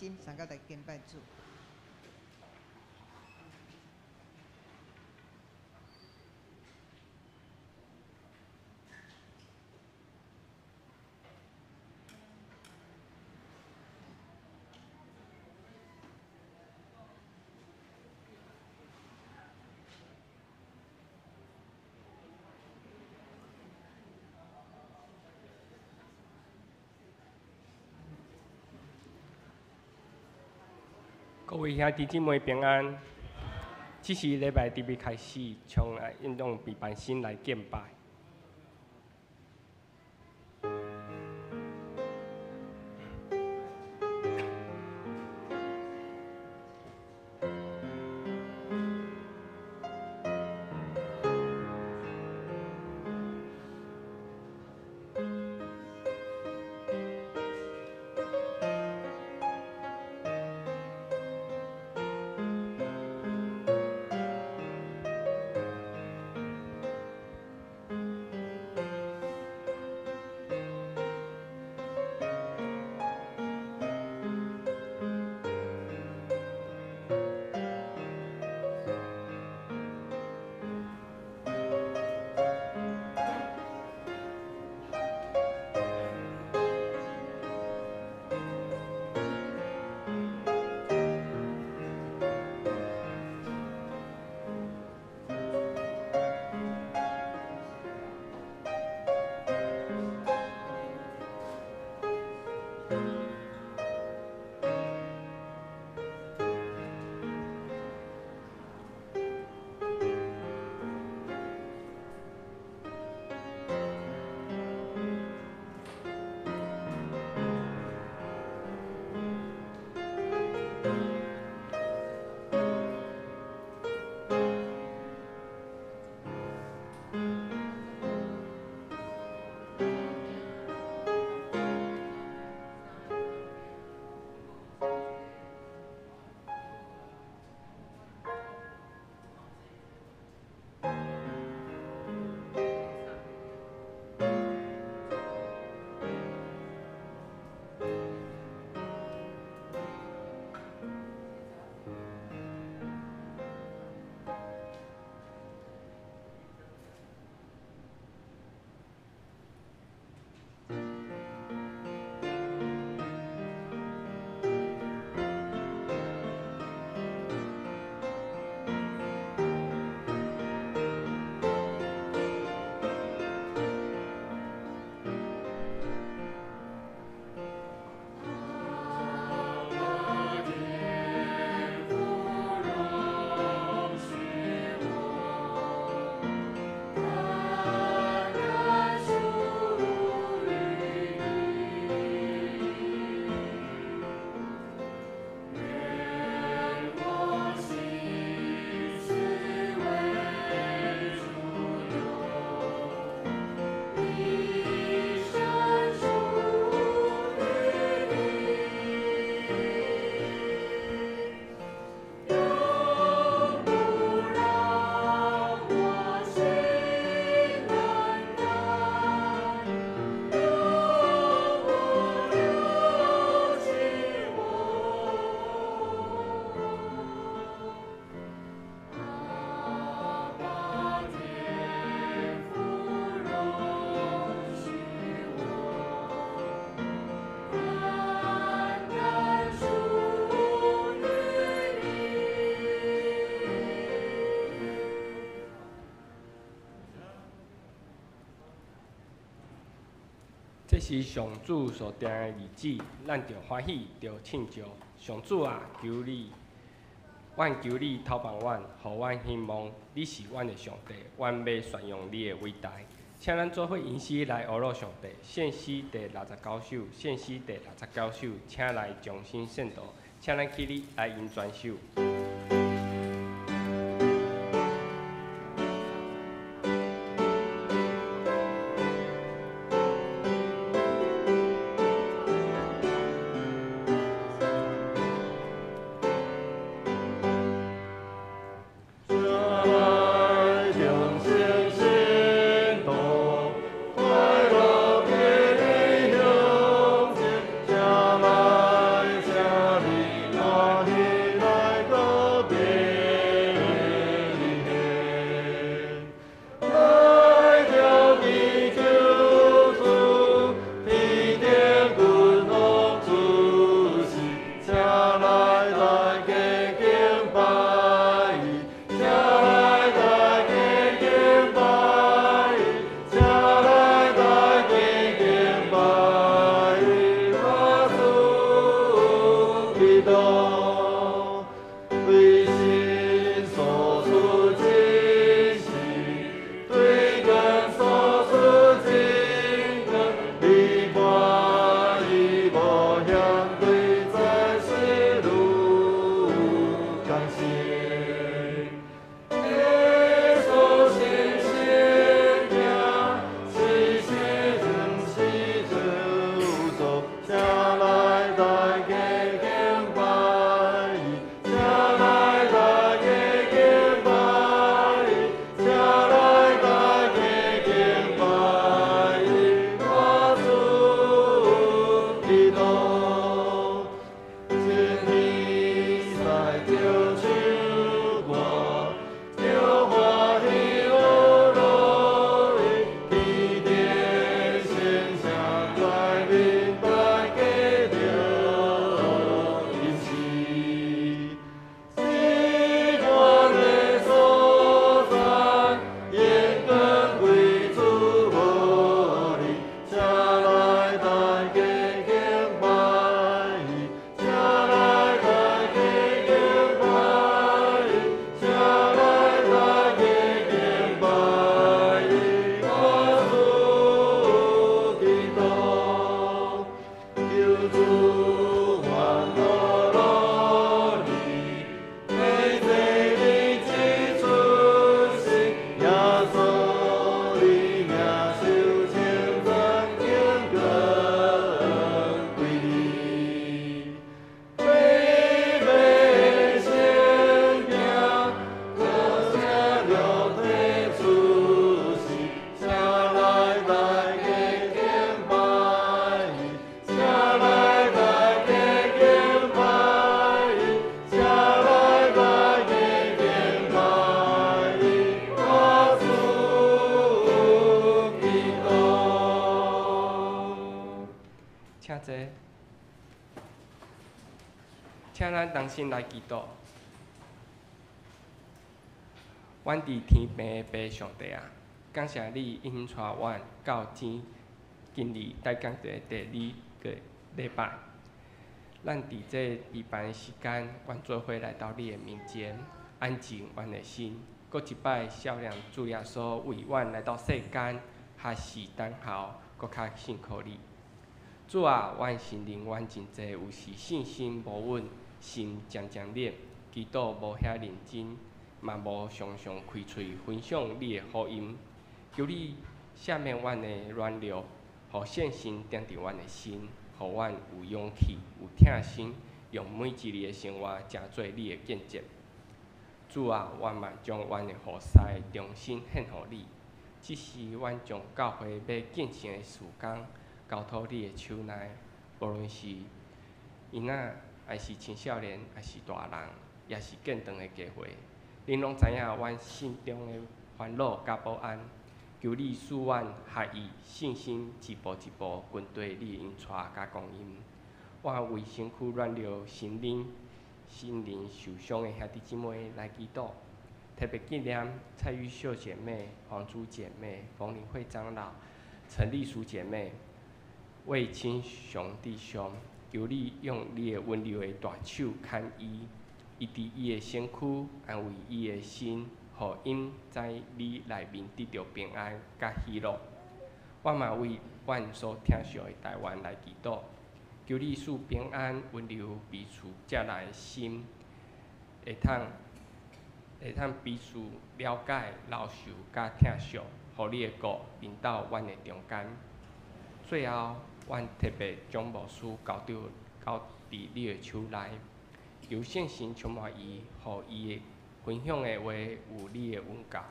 金，上到来敬拜主。各位兄弟姊妹平安。这是礼拜日开始，从运动备办心来敬拜。这是上主所定的日子，咱着欢喜，着庆祝。上主啊，求你，阮求你透帮阮，互阮希望你是阮的上帝，阮要宣扬你的伟大。请咱做伙吟诗来学乐上帝。献诗第69首，献诗第69首，请来重新献读，请咱起立来吟全首。Shall I 请坐，请咱同心来祈祷。阮伫天平的爸上帝啊，感谢你引带阮到今日大讲的第2个礼拜。咱伫这礼拜的时间，阮做伙来到你的面前，安静阮的心。搁一摆照亮主耶稣为阮来到世间，学习等候，搁较信靠你。主啊，阮承认阮真济有时信心无稳，心渐渐冷，祈祷无遐认真，嘛无常常开喙分享你的福音。求你赦免阮的软弱，互信心定伫阮的心，互阮有勇气、有疼心，用每一日的生活成做你的见证。主啊，阮嘛将阮的雨师重新献互你。只是阮将教会要建成的事工交托你的手内，无论是囡仔，还是青少年，还是大人，也是建堂的家会，恁拢知影阮心中的烦恼甲不安。求你使阮学以信心一步一步跟对你的引带甲供应。我为身躯软弱、心灵受伤的兄弟姊妹来祈祷，特别纪念蔡玉秀姐妹、黄珠姐妹、冯灵慧长老、陈丽淑姐妹、魏清雄弟兄，求你用你的温柔的大手牵伊，伊伫伊的身躯安慰伊的心，互因在你内面得到平安甲喜乐。我嘛为阮所疼惜的台湾来祈祷，求你使平安、温柔彼此接纳的心，会通彼此了解、饶恕甲疼惜，互你的国临到阮的中间。最后，阮特别将牧师交伫你的手内，由信心充满伊，互伊的分享的话有你的温教，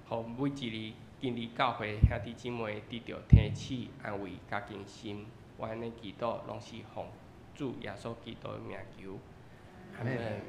互每一日今日教会兄弟姊妹得到提起、安慰甲更新。我安尼祈祷，拢是奉主耶稣基督的名求。阿门。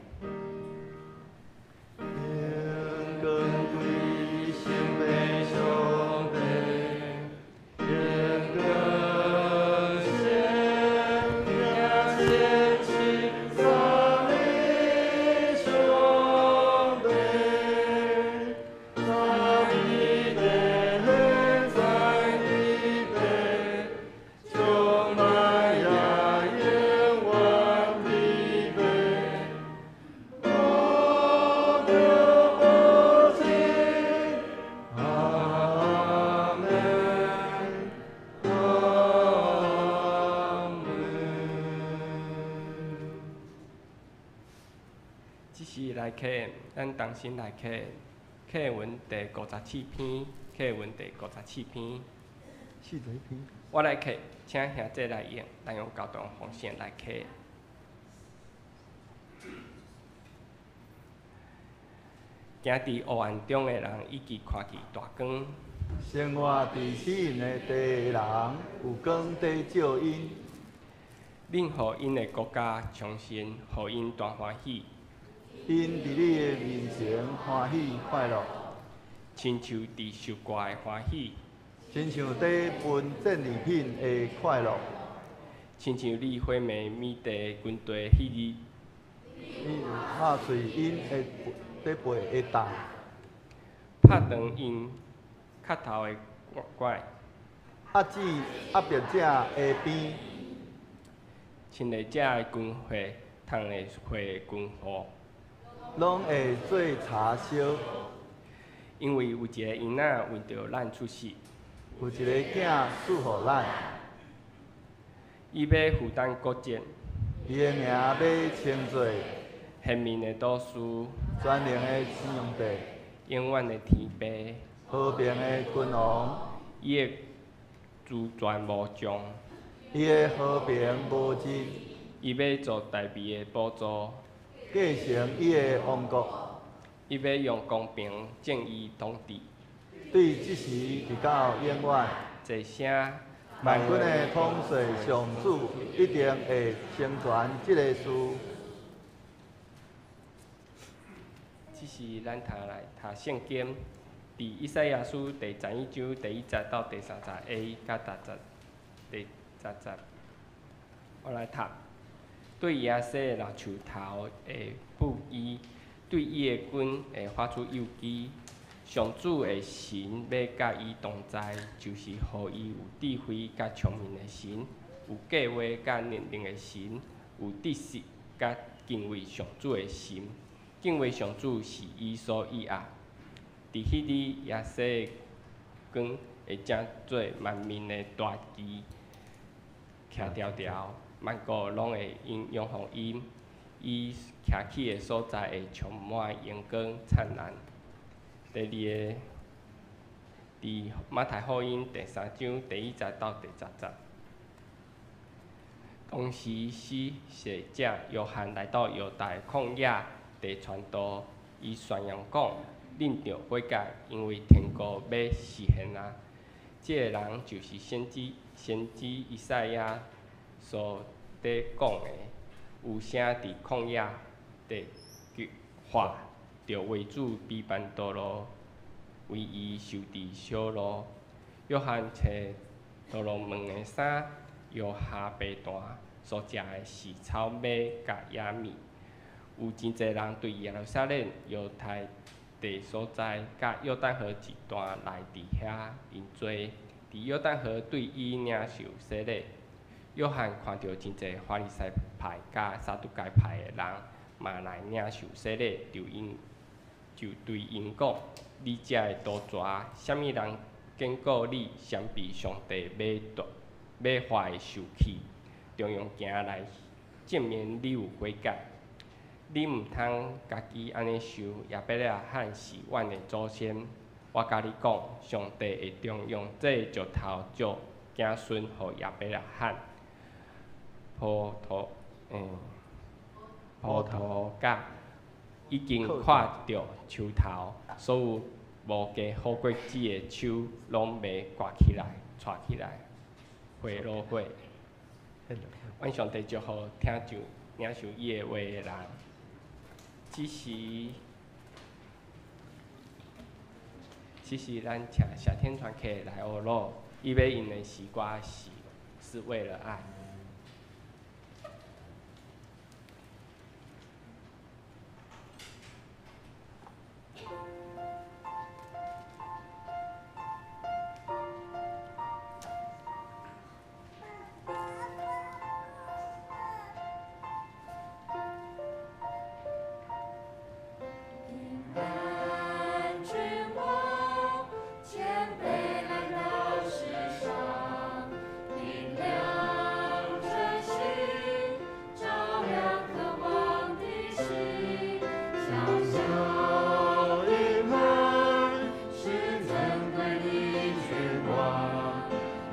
来看，咱同心来看，课文第57篇，课文第57篇。我来看，请兄弟来用，咱用交通方式来看。行伫黑暗中的人，已经看见大光。生活伫死人的地的人，有光在照因。恁互因的国家重新，互因大欢喜。因伫你的面前欢喜快乐，亲像伫受挂的欢喜，亲像在分赠礼品的快乐，亲像你毁灭美帝军队迄日，你拍碎因的在背的蛋，拍断因脚头的拐，压制压迫者的边，亲历者的军火，通会会军火。拢会做柴烧，因为有一个囡仔为着咱出世，有一个囝赐予咱，伊要负担国责，伊的名要称作贤明的导师，全能的上帝，永远的天父，和平的君王，伊的主权无疆，伊的和平无尽，伊要做大美的宝座。继承伊的王国，伊要用公平正义统治，对即时直到永远。一声万军的统帅上主一定会成全即个事。这是咱来读圣经，伫以赛亚书第11章第1节到第30A 甲第30。我来读。对亚瑟老树头会不依，对伊的君会发出诱机。上主的神要甲伊同在，就是予伊有智慧甲聪明的神，有计划甲能力的神，有知识甲敬畏上主的心。敬畏上主是伊所以啊。伫迄日亚瑟光会正做万民的大旗，徛条条，万国拢会因仰望伊。伊徛起的所在会充满阳光灿烂。第二个，伫马太福音第3章第1节到第10节。当时使者约翰来到犹大旷野地传道，伊宣扬讲：恁着悔改，因为天国要实现啊！这个人就是先知以赛亚所伫讲的，有啥伫旷野地话，着为主备办道路，为伊受治小路。约翰找道路门的衫，摇下白单，所食的是草马甲野米。有真侪人对耶路撒冷、犹太地所在，甲约旦河一段来伫遐认罪。伫约旦河对伊领受洗礼。约翰看到真侪法利赛派甲撒都该派的人嘛来领受洗礼，就对因讲：你遮的多蛇，啥物人警告你，相比上帝要发的受气，中用行来证明你有悔改。你毋通家己安尼想，亚伯拉罕是阮的祖先。我甲你讲，上帝会中用这石头做子孙，互亚伯拉罕。葡萄甲已经看到树头，所有无加好果子的树，拢袂挂起来、带起来，花落花。阮上帝祝福听就领受伊的话的人。其实咱请小天传客来学咯，伊要用的是歌是为了爱。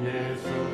耶稣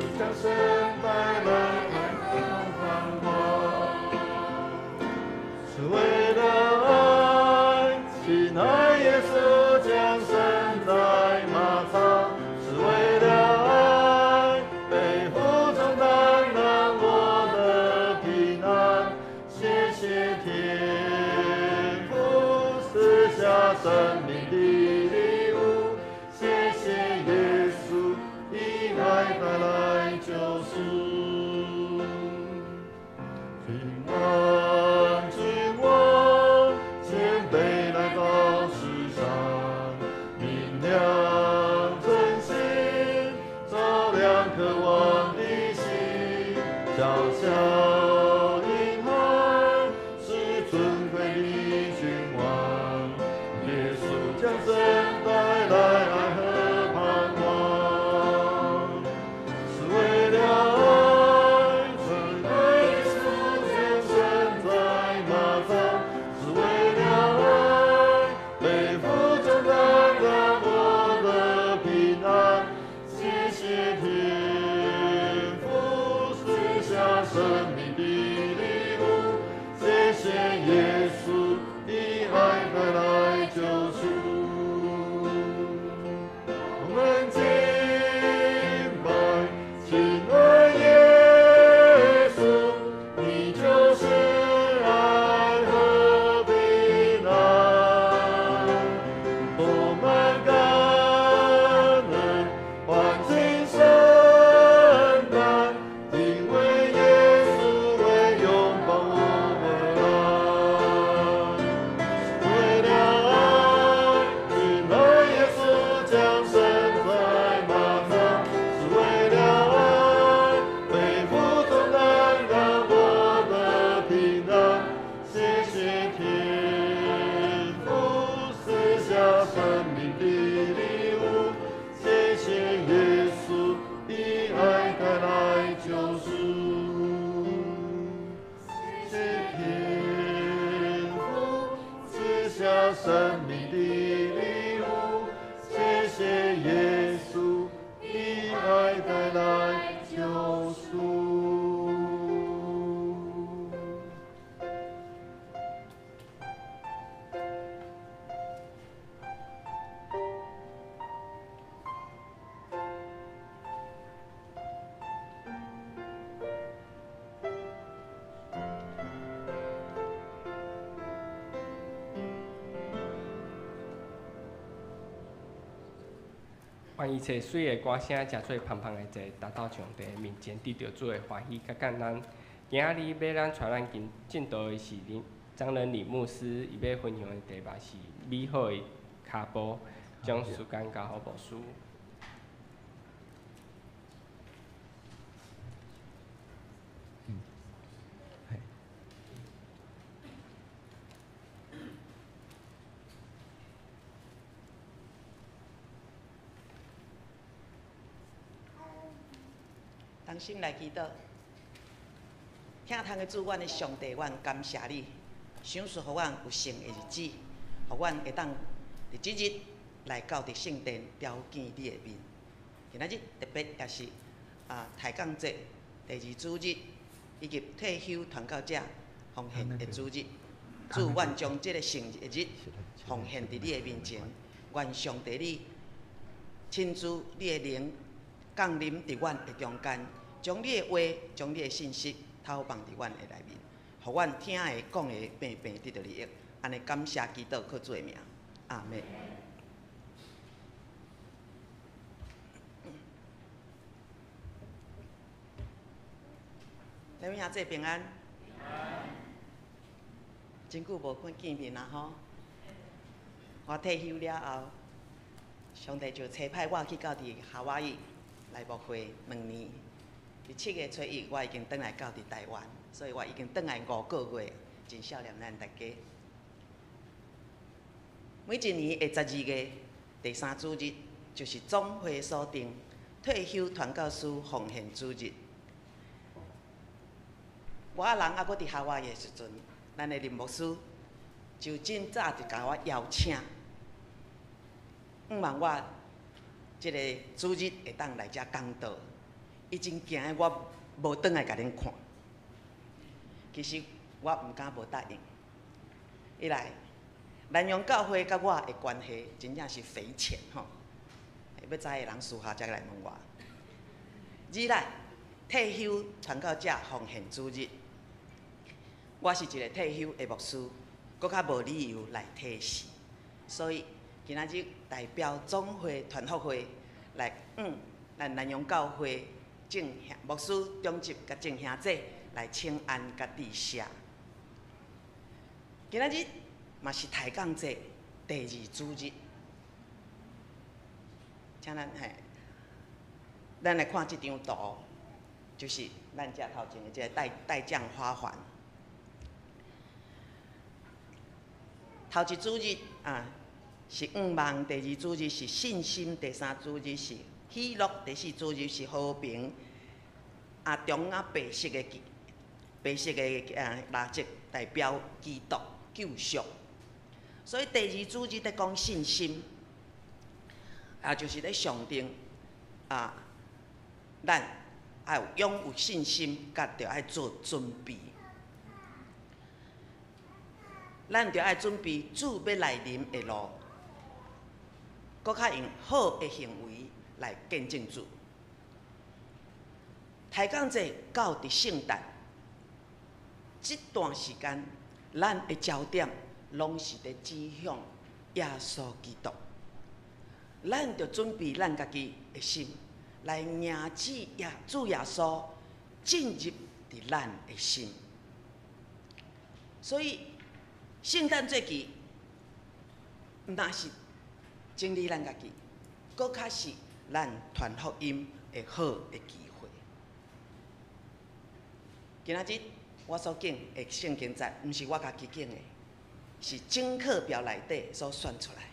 生命的礼物。谢谢耶稣，你爱带来救赎。愿一切水的歌声，真做芳芳的坐，达到上帝面前，得到主的欢喜甲感恩。今仔日要咱带咱进道的是张仁礼牧师，伊要分享的题目是美好的骹步，将时间交互牧师。同心来祈祷，听通的主，阮的上帝，阮感谢你，赏赐互阮有圣的日子，互阮会当伫即日来到伫圣殿朝见你的面。今仔日特别也是抬杠节第二主日，以及退休传教者奉献的主日。主，阮将即个圣日奉献伫你的面前，愿上帝你亲自你的灵降临伫阮的中间。将你的话，将你的信息投放伫阮的内面，互阮听的、讲的，平平得到利益。安尼感谢祈祷，靠主的名，阿门。两位兄弟平安。真久无看见面啦吼！我退休了后，上帝就差派我去到伫夏威夷来牧会2年。伫7月初1，我已经转来到伫台湾，所以我已经转来5个月，真少念咱大家。每一年的12月第3主日，就是总会所定退休传教士奉献主日。我人还搁伫夏威夷的时阵，咱的林牧师就真早就甲我邀请，望我即个主日会当来遮讲道。伊真惊的，我无转来甲恁看。其实我毋敢无答应。一来，南洋教会甲我的关系真正是匪浅吼，要知的人私下才来问我。二来，退休传教者奉献主日，我是一个退休的牧师，搁较无理由来退席，所以今仔日代表总会团福会来咱南洋教会。正兄牧师、中级甲正兄姐来请安甲致谢。今仔日嘛是抬杠节第2主日，请咱来看这张图，就是咱遮头前的这个带将花环。头一主日是望，第2主日是信心，第3主日是喜乐，第4主日是和平。中白色的蜡烛代表基督救赎，所以第2主日在讲信心，就是咧象征咱要拥有信心，甲着爱做准备，咱着爱准备主要来临的路，搁较用好的行为来见证主。抬杠节到伫圣诞，这段时间，咱的焦点拢是咧指向耶稣基督。咱着准备咱家己的心，来迎接主耶稣进入伫咱的心。所以，圣诞节期，毋但是整理咱家己，搁较是咱传福音的好的机会。今仔日我所讲的圣经节，毋是我家己讲的，是整课表内底所选出来。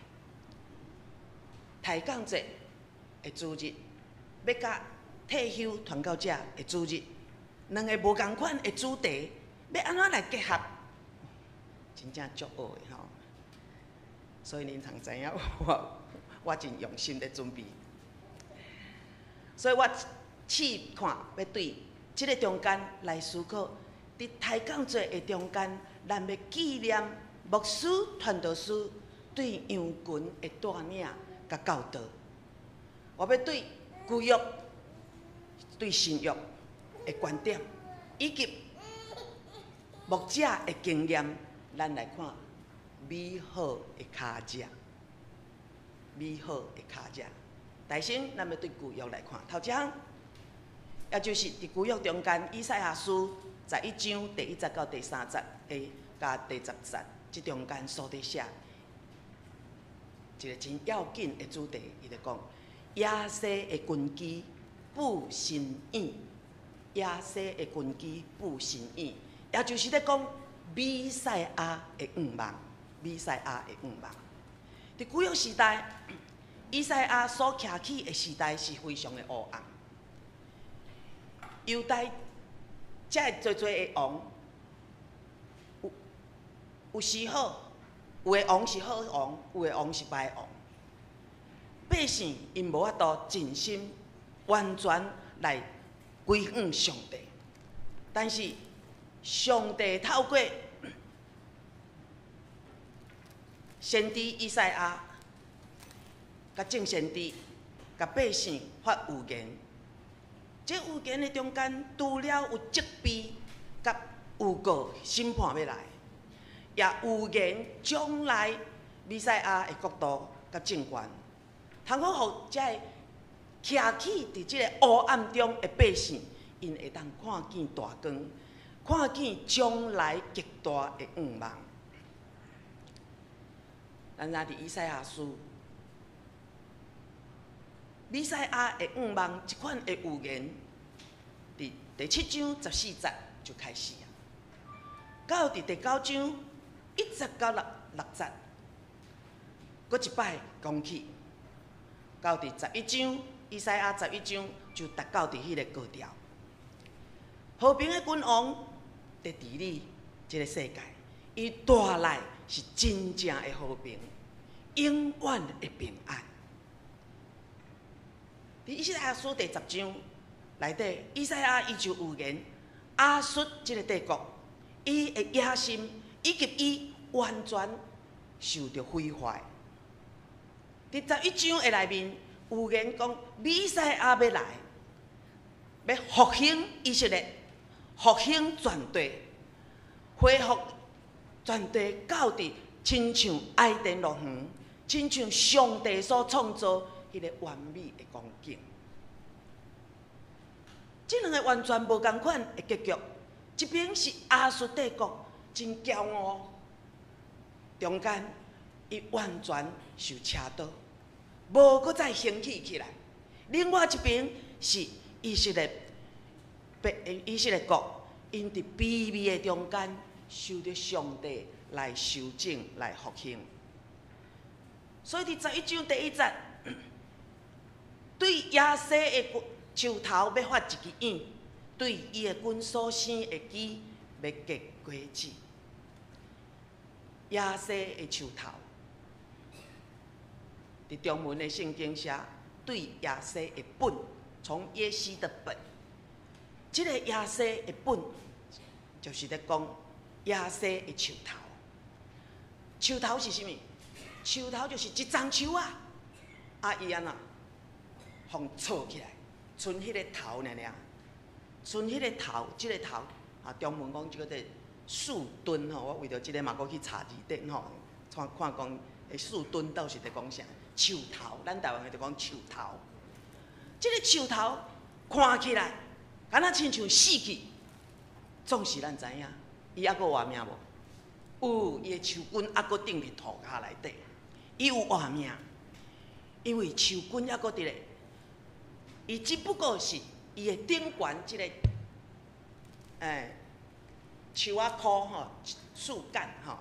抬杠节的主日，要甲退休传教者的主日，两个无共款的主题，要安怎来结合？真正足好的吼！所以您常知影我真用心的准备。所以我试看要对这个中间来思考，伫抬杠节的中间，咱要纪念牧师、传道师对羊群的带领甲教导。我要对旧约、对新约的观点，以及牧者的经验，咱来看美好的脚迹。美好的脚迹。大先，咱要对旧约来看，头一项，也就是伫旧约中间，以赛亚书11章第1节到第3节的加第10节，即中间所伫写一个真要紧的主题，伊就讲亚西的军机不心意，亚西的军机不心意，也就是咧讲米赛亚的愿望，米赛亚的愿望。伫旧约时代，以赛亚所徛起的时代是非常的黑暗。犹太遮个侪的王，有时好，有的王是好王，有的王是歹王。百姓因无法度尽心完全来归向上帝，但是上帝透过先知以赛亚，甲正先知，甲百姓发预言。这预言的中间，除了有责备，甲预告审判要来，也预言将来弥赛亚的国度甲政权，通好互遮个徛起伫即个黑暗中的百姓，因会当看见大光，看见将来极大的愿望。咱若伫以赛亚书，弥赛亚的愿望即款的预言，伫第7章14节就开始啊，到伫第9章1节到6节，搁一摆讲起，到伫11章，以赛亚11章就达到伫迄个高潮。和平的君王在治理即个世界，伊带来是真正的和平，永远的平安。伫以赛亚书第10章内底，以赛亚伊就预言亚述即个帝国，伊的野心以及伊完全受到毁坏。伫11章的内面，预言讲弥赛亚要来，要复兴以色列，复兴全地，恢复全地到伫亲像爱甸乐园，亲像上帝所创造迄个完美的光景。这两个完全无同款的结局，一边是亚述帝国真骄傲，中间伊完全受车倒，无搁再兴起来；另外一边是以色列国，因伫卑微的中间，受到上帝来修正、来复兴。所以伫11章第1节，对亚西的树头要发一支影，对伊的军所生的枝要结果子。亚西的树头，伫中文的圣经写对亚西的本，从耶西的本。这个亚西的本，就是咧讲亚西的树头。树头是啥物？树头就是一丛树啊，伊安怎，互错起来。剩迄个头尔，剩迄个头，即个头中文讲即个叫树墩吼。我为着即个嘛，搁去查字典吼，看讲诶树墩到底是伫讲啥？树头，咱台湾诶就讲树头。即个树头看起来，敢若亲像死去，总是咱知影，伊还阁活命无？有，伊诶树根还阁顶伫土骹内底，伊有活命，因为树根还阁伫咧。伊只不过是伊的顶悬即个，树仔箍吼，树干吼，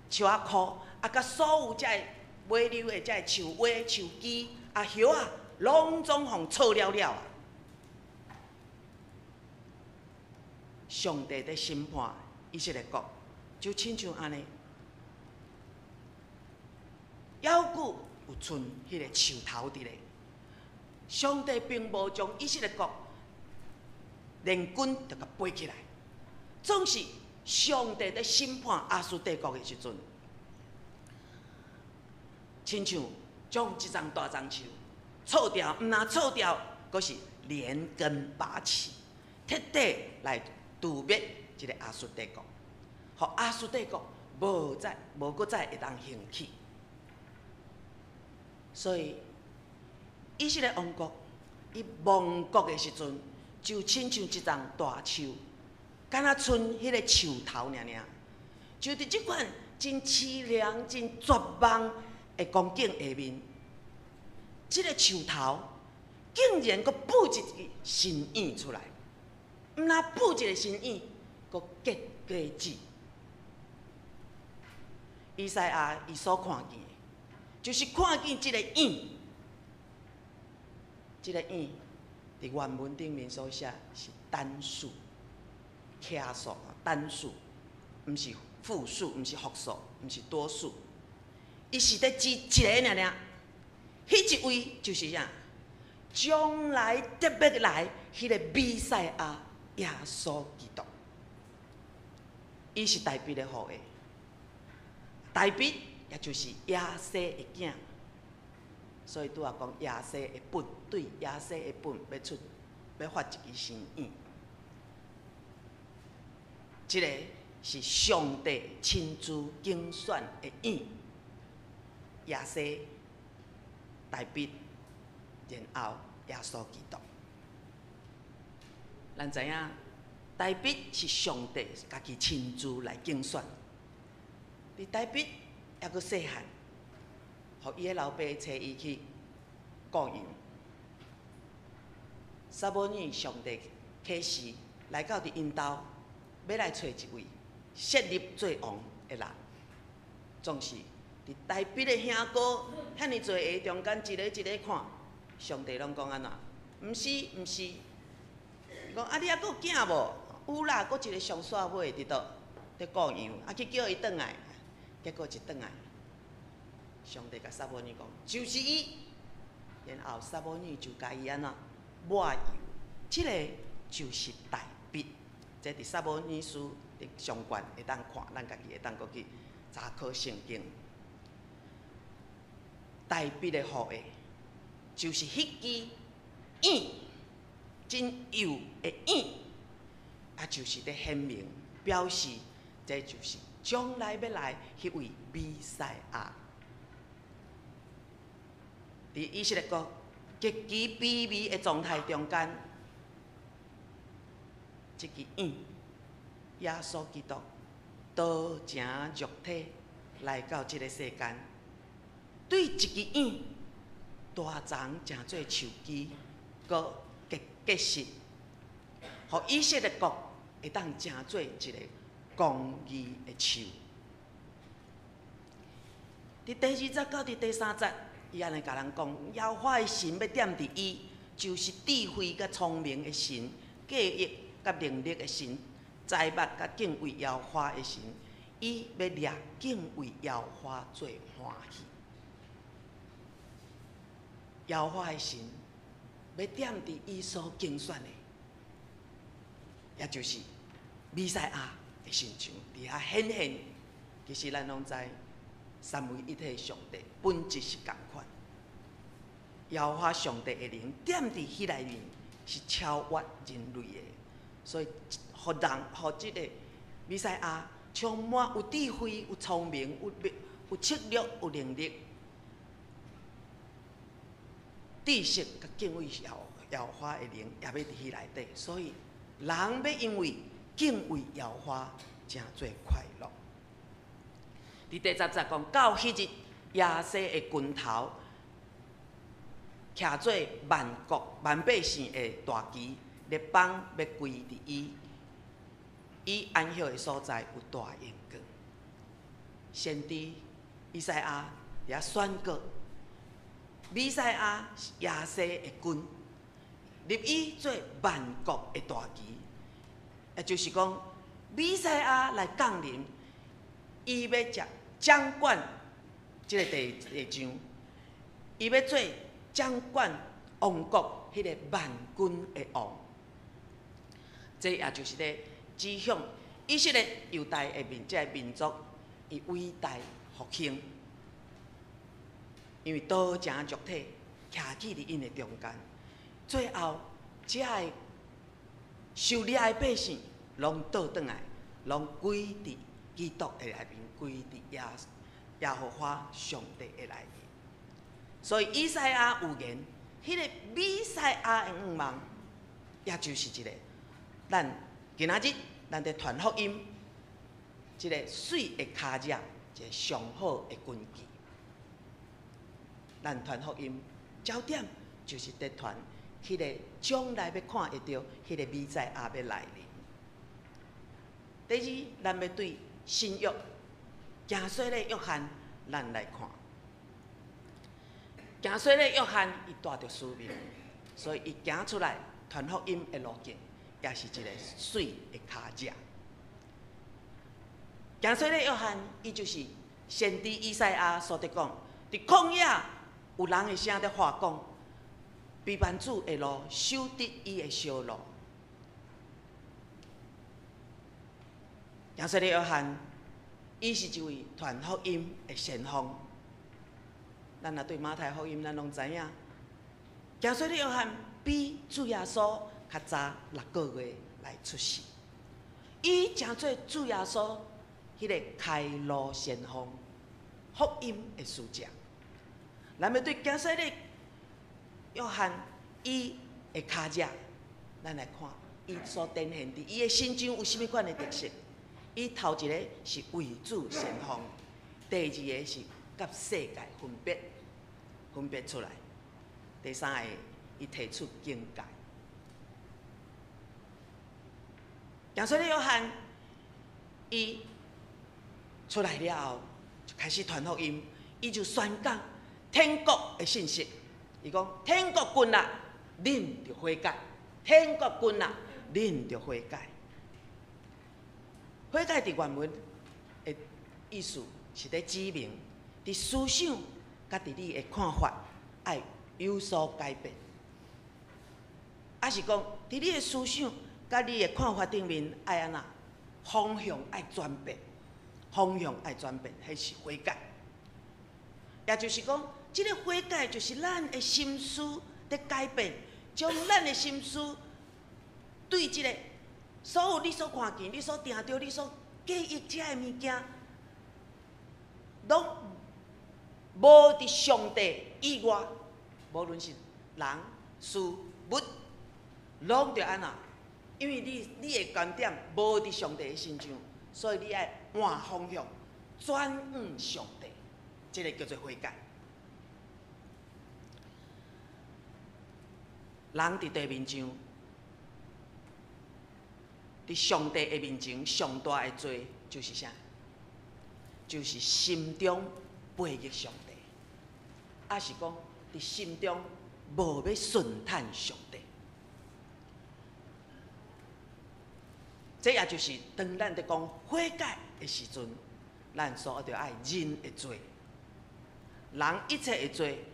树仔箍，甲所有遮个尾溜的遮个树尾、树枝、叶啊，拢总互错了了啊！上帝在审判以色列国，就亲像安尼。犹古有剩迄个树头伫咧。上帝并无将以色列国联军就甲背起来，总是上帝在审判亚述帝国的时阵，亲像将即张大樟树错掉，毋但错掉，阁是连根拔起，彻底来杜灭即个亚述帝国，互亚述帝国无阁再会当兴起。所以以色列王国伊亡国的时阵，就亲像一丛大树，敢若剩迄个树头尔尔，就伫即款真凄凉、真绝望的光景下面，即个树头竟然阁补一个新叶出来，毋但补一个新叶，阁结果子。以赛亚伊所看见的，就是看见即个叶。这个叶伫原文顶面所写是单数、客数、单数，毋是复数，毋是复数，毋是多数。伊是在指一个尔尔，迄一位就是啥？将来特别来迄个弥赛亚耶稣基督，伊是大卫的后裔，大卫也就是耶西的囝。所以拄仔讲耶西的本，对耶西的本要发一支新叶，即个是上帝亲自竞选的叶，耶西、大卫，然后耶稣基督。咱知影，大卫是上帝家己亲自来竞选，伫大卫还阁细汉。互伊的老爸找伊去雇羊，撒母耳上帝启示来到伫因兜，要来找一位设立做王的人。总是伫大卫的兄哥遐尼侪个中间一个一个看，上帝拢讲安怎？毋是毋是，讲啊你还阁有囝无？有啦，阁一个上煞尾伫倒伫雇羊，啊去叫伊转来，结果一转来。上帝甲撒母耳讲，就是伊。然后撒母耳就甲伊安怎抹油，即个就是大卫。这伫撒母耳书伫上悬会当看，咱家己会当过去查考圣经。大卫的后裔就是迄支叶，真油的叶，啊，就是伫显明表示，这就是将来要来迄位弥赛亚。伫以色列国极其卑微的状态中间，即支叶耶稣基督道成肉体来到即个世间，对一支叶大长成做树枝，佮结实，互以色列国会当成做一个公义的树。伫第20节到伫第3节。伊安尼甲人讲，耶和华的神要点伫伊，就是智慧甲聪明的神，计议甲能力的神，财物甲敬畏耶和华的神，伊要掠敬畏耶和华做欢喜。耶和华的神要点伫伊所竞选的，也就是弥赛亚的形象，伫遐显现。其实咱拢知。三位一体上帝本质是同款，耶和华上帝的灵点伫迄内面是超越人类的，所以互即个弥赛亚充满有智慧、有聪明、有策略、有能力、知识甲敬畏耶和华的灵也要伫迄内底，所以人要因为敬畏耶和华，真做快乐。伫第10节讲到迄日，耶西的拳头徛做万国万百姓的大旗，列邦要归伫伊，伊安息的所在有大阳光。先知以赛亚也宣告，弥赛亚是耶西的君，立伊做万国的大旗，也就是讲，弥赛亚来降临，伊要掌管即个地上，伊要做掌管王国迄个万军的王。这也就是咧指向以色列犹大的即个民族，伊伟大复兴。因为刀正足体徛起伫因的中间，最后遮个受掠的百姓，拢倒转来，拢归伫基督的内面，归伫耶和华上帝的内面。所以以赛亚有言，迄个弥赛亚的愿望，也就是一个咱今仔日咱伫传福音，一个水的脚脚，一个上好的根基。咱传福音焦点就是伫传迄个将来要看会到迄个弥赛亚要来临。第二，咱要对新约行洗礼约翰，咱来看。行洗礼约翰伊带着使命，所以伊行出来传福音的路径，也是一个水的脚脚。行洗礼约翰，伊就是先知以赛亚所得讲，伫旷野有人的声在话讲，避难主的路，守得伊的小路。行洗礼约翰，伊是一位传福音的先锋。咱若对马太福音，咱拢知影，行洗礼约翰比主耶稣较早6个月来出世。伊诚做主耶稣迄个开路先锋、福音的使者。咱要对行洗礼约翰伊的脚脚，咱来看伊所展现伫伊的心中有甚物款的特色。伊头一个是为主先锋，第二个是甲世界分别出来，第三个伊提出境界。行洗礼约翰伊出来了后，就开始传福音，伊就宣讲天国的信息。伊讲天国近啦，恁着悔改；天国近啦，恁着悔改。悔改伫原文的意思是咧指明，伫思想甲伫你的看法爱有所改变，还是讲伫你的思想甲你的看法顶面爱安那方向爱转变，方向爱转变，迄是悔改。也就是讲，即个悔改就是咱的心思在改变，将咱的心思对即个所有你所看见、你所定着、你所记忆遮的物件，拢无伫上帝以外，无论是人、事、物，拢着安那。因为你的观点无伫上帝的身上，所以你爱换方向，转向上帝，这个叫做悔改。人伫地面上，伫上帝的面前，上大的罪就是啥？就是心中背逆上帝，还是讲伫心中无要顺探上帝。这也就是当咱在讲悔改的时阵，咱所着爱认的罪。人一切的罪，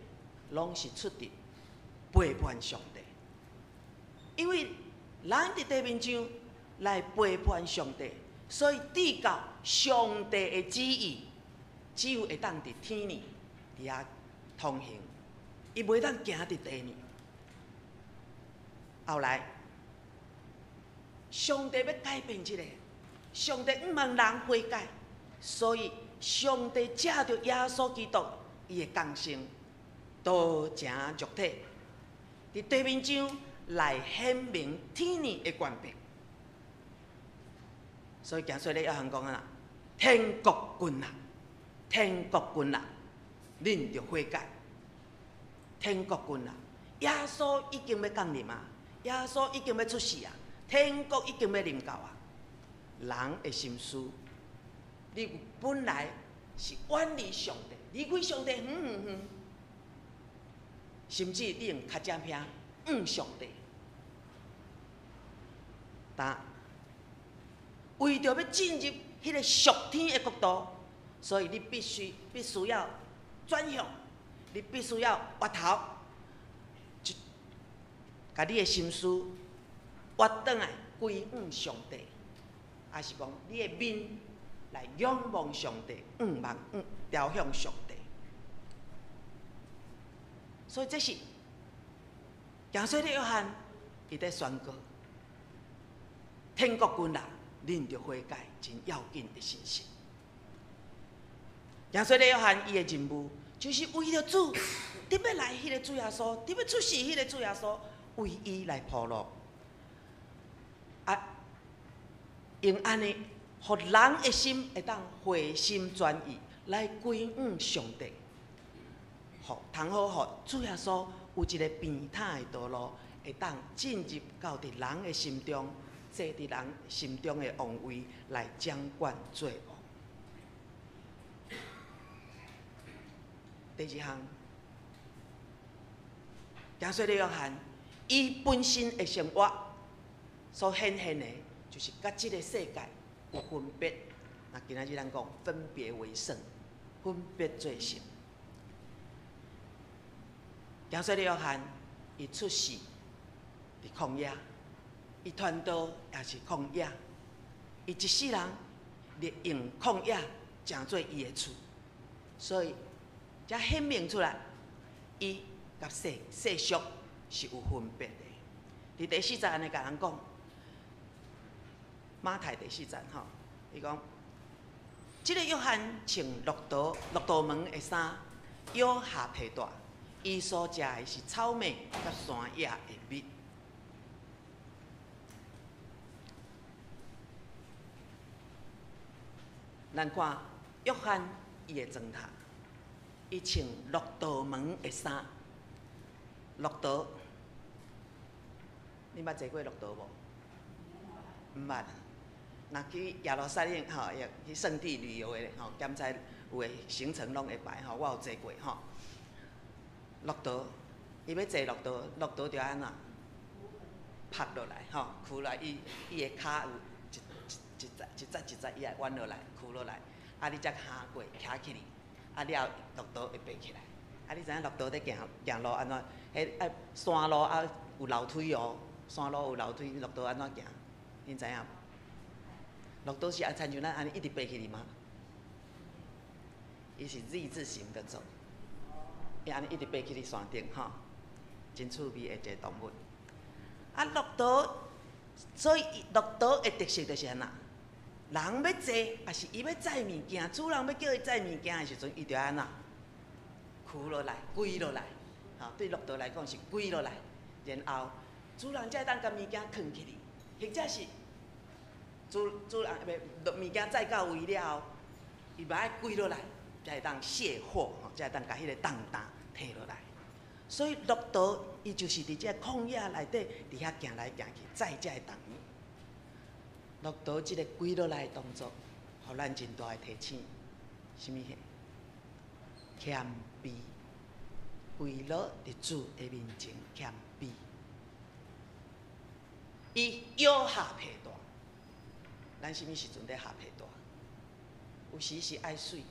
拢是出自背叛上帝。因为人伫地面上来背叛上帝，所以抵到上帝的旨意，只有会当伫天呢伫遐通行，伊袂当行伫地呢。后来，上帝要改变这个，上帝毋望人悔改，所以上帝借着耶稣基督伊的降生，道成肉体，伫地面上来显明天呢的权柄。所以行洗礼约翰讲啊，天国近啦，天国近啦，恁着悔改。天国近啦，耶稣已经要降临啊，耶稣已经要出世啊，天国已经要临到啊。人的心思，你本来是远离上帝，离开上帝远远远，甚至你用较正偏上帝，但为着要进入迄个属天的国度，所以你必须要转向，你必须要挖头，就把你的心思挖转来归向上帝，还是讲你的面来仰望上帝，朝向上帝。所以这是耶稣的约翰，伊在宣告：天国近啦，恁着悔改，真要紧的信息。耶稣的约翰，伊的任务就是为了主，特别来迄个主耶稣，特别出世迄个主耶稣，为伊来铺路。用安尼，互人的心会当回心转意，来归上帝。通好，互主耶稣有一个平坦的道路，会当进入到伫人的心中，坐伫人心中的王位来掌管罪恶。第二项，耶稣的约翰，伊本身的生活所显现的，就是甲即个世界有分别。那今仔日咱讲分别为圣，分别做圣。耶稣的约翰，伊出世伫旷野，伊传道也是旷野，伊一世人利用旷野成做伊的厝，所以才显明出来，伊甲世俗是有分别的。伫第4章安尼甲人讲，马太第4章吼，伊讲，即个约翰穿骆驼毛的衫，腰下皮带。伊所食的是草莓甲山野的蜜。咱看约翰伊的装塔，伊穿骆驼毛的衫。骆驼，你捌坐过骆驼无？毋捌。若去耶路撒冷吼，去圣地旅游的吼，检查有的行程拢会排吼，我有坐过吼。骆驼，伊要坐骆驼着安怎？趴落来吼，跍来，伊的骹有一节伊来弯落来，跍落来，啊，你才下过徛起哩，啊了，骆驼会爬起来。啊，你知影骆驼在行路安怎？迄山路啊有楼梯哦，山路有楼梯，骆驼安怎行？恁知影无？骆驼是亲像咱安尼一直爬起哩吗？伊是 Z 字形的走。伊安尼一直爬起伫山顶吼，真趣味的一个动物。啊，骆驼，所以骆驼的特色就是安那，人要坐，也是伊要载物件，主人要叫伊载物件的时阵，伊就安那，跍落来，跪落来，吼，对骆驼来讲是跪落来，然后主人才会当甲物件藏起哩，或者是主人要物件载到位了后，伊嘛爱跪落来。才会当卸货，才会当甲迄个重担摕落来。所以骆驼伊就是伫这旷野内底，伫遐行来行去，载这个重物。骆驼即个跪落来的动作，互咱真大的提醒，什么？谦卑，跪落伫主的面前谦卑。伊腰下皮带，咱什么时阵在下皮带？有时是爱水。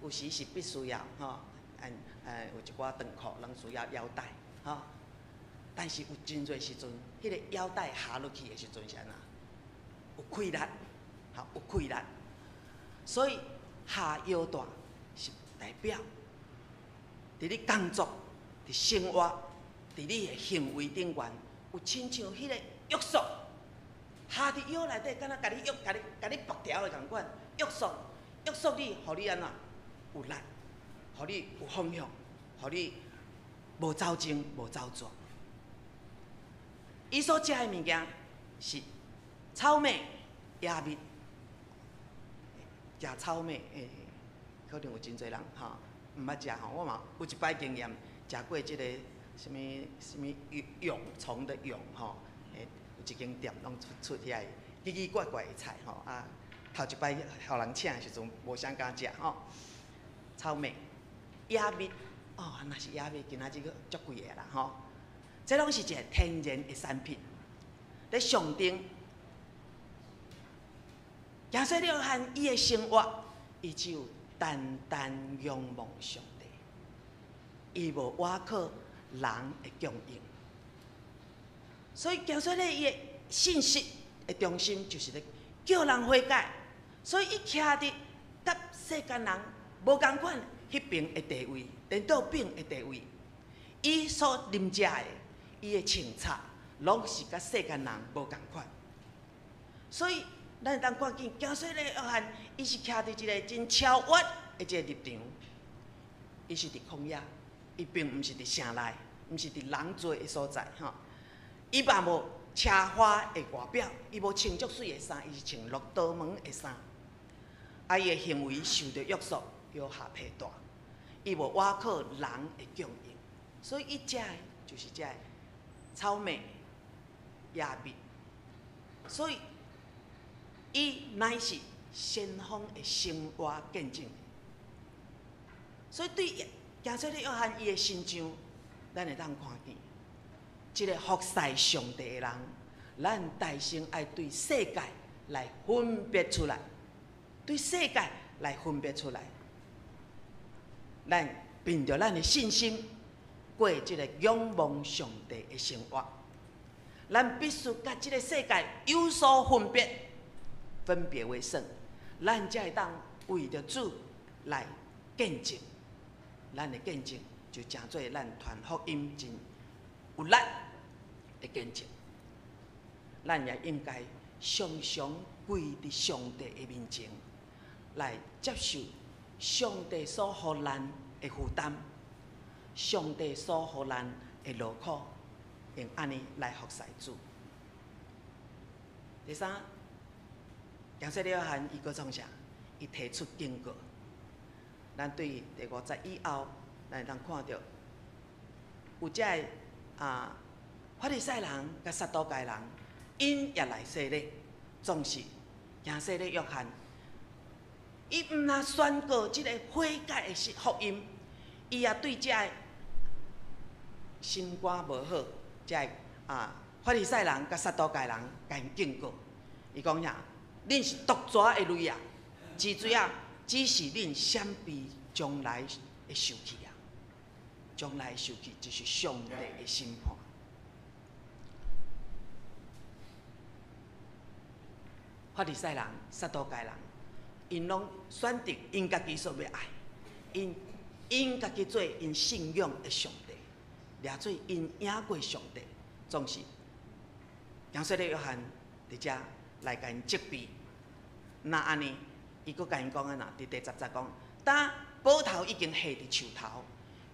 有时是必须要吼，有一寡长裤，拢需要腰带吼。但是有真侪时阵，迄个腰带下落去的时阵是安那？有溃力，吼，有溃力。所以下腰带是代表，伫你工作、伫生活、伫你的行为顶悬，有亲像迄个约束，下伫腰内底，敢若甲你绑条的共款，约束你，互你安那？有力，互你有方向，互你无走精、无走错。伊所食的物件是草莓、野蜜。食草莓，可能有真侪人吼毋捌食吼。我嘛有一摆经验，食过即个什么蛹虫的蛹吼，有一间店拢出遐奇奇怪怪的菜吼啊。头一摆互人请的时阵，无啥敢食吼。草莓、野蜜，哦，若是野蜜，今仔日个足贵个啦吼。这拢是一个天然的产品，咧象征耶稣约翰伊的生活，伊只有单单仰望上帝。伊无瓦靠人的供应。所以行说咧，伊的信息的中心就是咧叫人悔改。所以伊徛伫甲世间人无共款迄边的地位，颠倒边的地位。伊所啉食的，伊的穿插，拢是甲世间人无共款。所以咱会当看见，行说咧约翰，伊是徛伫一个真超越的一个立场。伊是伫旷野，伊并毋是伫城内，毋是伫人多的所在吼。伊嘛无奢华的外表，伊无穿足水的衫，伊是穿骆驼毛的衫。啊，伊的行为受到约束，摇下皮带，伊无倚靠人的供应，所以伊食的就是这草莓、野蜜，所以伊乃是先锋的生活见证。所以对行说咧约翰伊的身上，咱会当看见，一个服侍上帝的人，咱大声爱对世界来分别出来，对世界来分别出来。咱凭着咱的信心，过这个仰望上帝的生活。咱必须甲这个世界有所分别，分别为圣，咱才会当为着主来见证。咱的见证就成做咱传福音真有力的见证。咱也应该常常跪伫上帝的面前，来接受上帝所予咱的负担，上帝所予咱的劳苦，用安尼来服侍主。第三，行说咧约翰伊阁创啥？伊提出警告。咱对第50节以后，咱会当看到有这法利赛人甲撒都该人，因也来说咧，总是行说咧约翰，伊毋但宣告即个悔改的福音，伊也对这心肝无好，这法利赛人甲撒都该人甲因警告，伊讲啥？恁是毒蛇的类啊，之水啊！只是恁闪避将来的受气啊！将来的受气就是上帝的审判。法利赛人、撒都该人，因拢选择因家己所要爱，因家己做因信仰的上帝，掠做因赢过上帝，总是行说咧约翰伫遮来甲因责备。那安尼？伊阁甲因讲啊，伫第10节讲，当捕头已经下伫树头，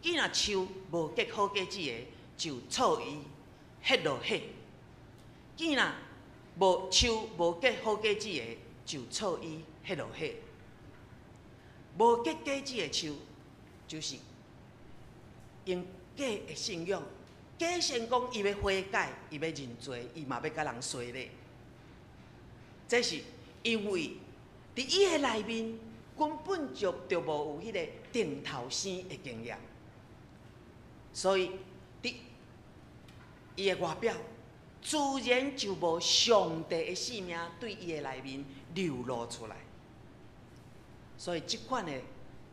既若树无结好果子的，就错伊ฮ็落血；既若树无结好果子的，就错伊ฮ็落血。无结果子的树，就是因假的信仰，假先讲伊要悔改，伊要认罪，伊嘛要甲人说咧。这是因为。伫伊的内面根本就无有迄个定头生的经验，所以伫伊的外表自然就无上帝的性命对伊的内面流露出来。所以即款的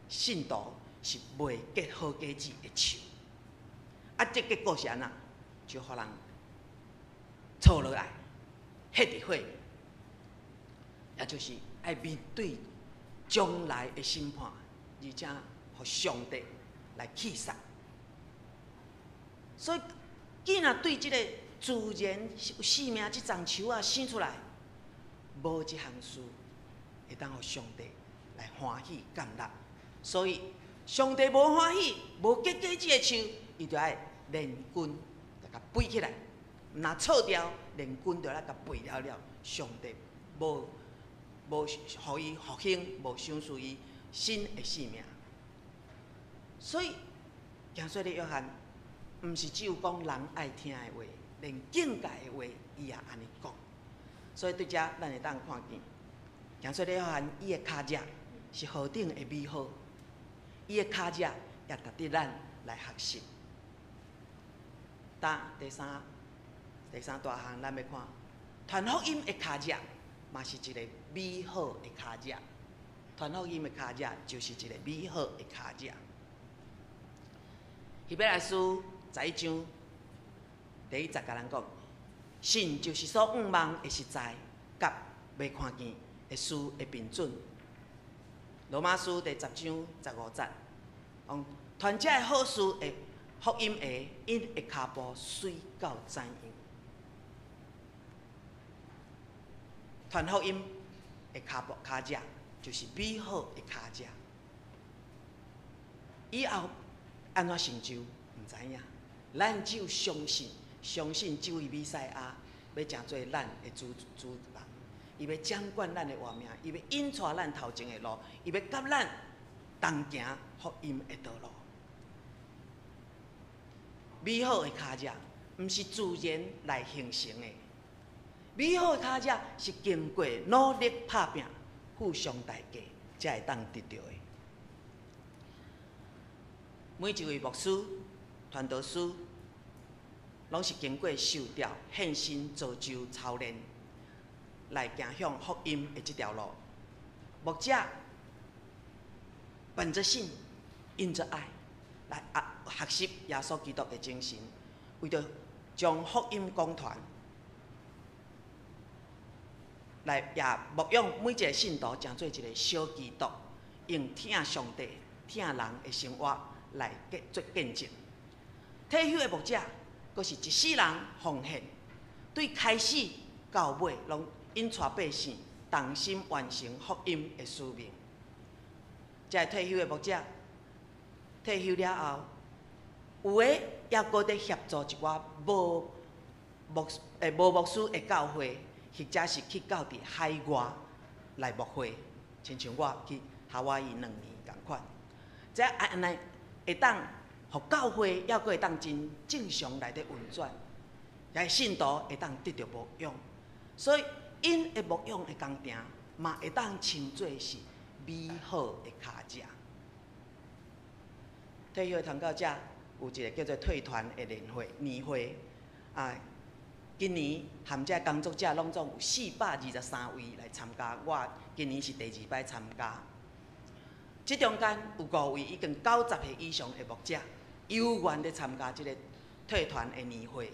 信徒是未结好果子的树，这结果是安那，就互人错落来，迄伫火，也就是。爱面对将来的审判，而且互上帝来气杀。所以，既然对这个自然有生命这丛树啊生出来，无一项事会当互上帝来欢喜甘乐。所以，上帝无欢喜、无结果子的树，伊就爱连根甲背起来，若错掉，连根就来甲背了了。上帝无互伊复兴，无赏赐伊新的生命。所以，行说咧约翰，毋是只有讲人爱听的话，连境界的话，伊也安尼讲。所以对遮，咱会当看见，行说咧约翰，伊的脚趾是何等的美好，伊的脚趾也值得咱来学习。第三大项，咱要看传福音的脚趾。嘛是一个美好的脚趾，传福音的脚趾就是一个美好的脚趾。希伯来书11章第10甲咱讲，信就是所仰望的实在，甲未看见的事的标准。罗马书第10章15节，讲传这个好事的福音的，因的脚步水到怎样？传福音的脚者，就是美好的脚者。以后安怎成就，唔知影。咱只有相信这位弥赛亚要成做咱的主人，伊要掌管咱的活命，伊要引带咱头前的路，伊要甲咱同行福音的道路。美好的脚者，毋是自然来形成的。美好的脚者是经过努力打拼、付上代价，才会当得到的。每一位牧师、传道师，拢是经过受调、献身、造就、操练，来行向福音的这条路。牧者本着信，因着爱，来学习耶稣基督的精神，为着将福音讲传，来也牧养每一个信徒，成做一个小基督，用听上帝、听人的生活来做见证。退休的牧者，阁是一世人奉献，对开始到尾，拢引带百姓同心完成福音的使命。这退休的牧者，退休了后，有的也搁伫协助一寡无牧师的教会，或者是去到伫海外来牧会，亲像我去夏威夷2年共款。这安尼会当，互教会还阁会当真正常来伫运转，也信徒会当得到牧养，所以因的牧养的工程嘛会当称作是美好的脚者。退休的传教者有一个叫做退团的年会啊，今年含这工作者拢总有423位来参加，我今年是第2摆参加。这中间有5位已经90岁以上的牧者，有愿地参加这个退团的年会，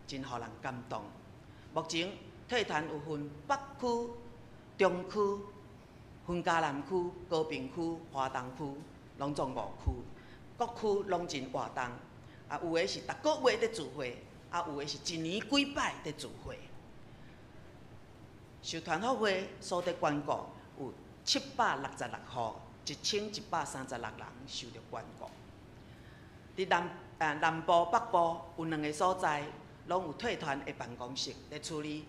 真互人感动。目前退团有分北区、中区、云嘉南区、高屏区、花东区，拢总5区，各区拢真活动。啊，有的是逐个月在聚会，啊，有的是1年几摆在聚会。受团福会所得捐顾有766户，1136人受到捐顾。伫南部、北部有2个所在，拢有退团的办公室来处理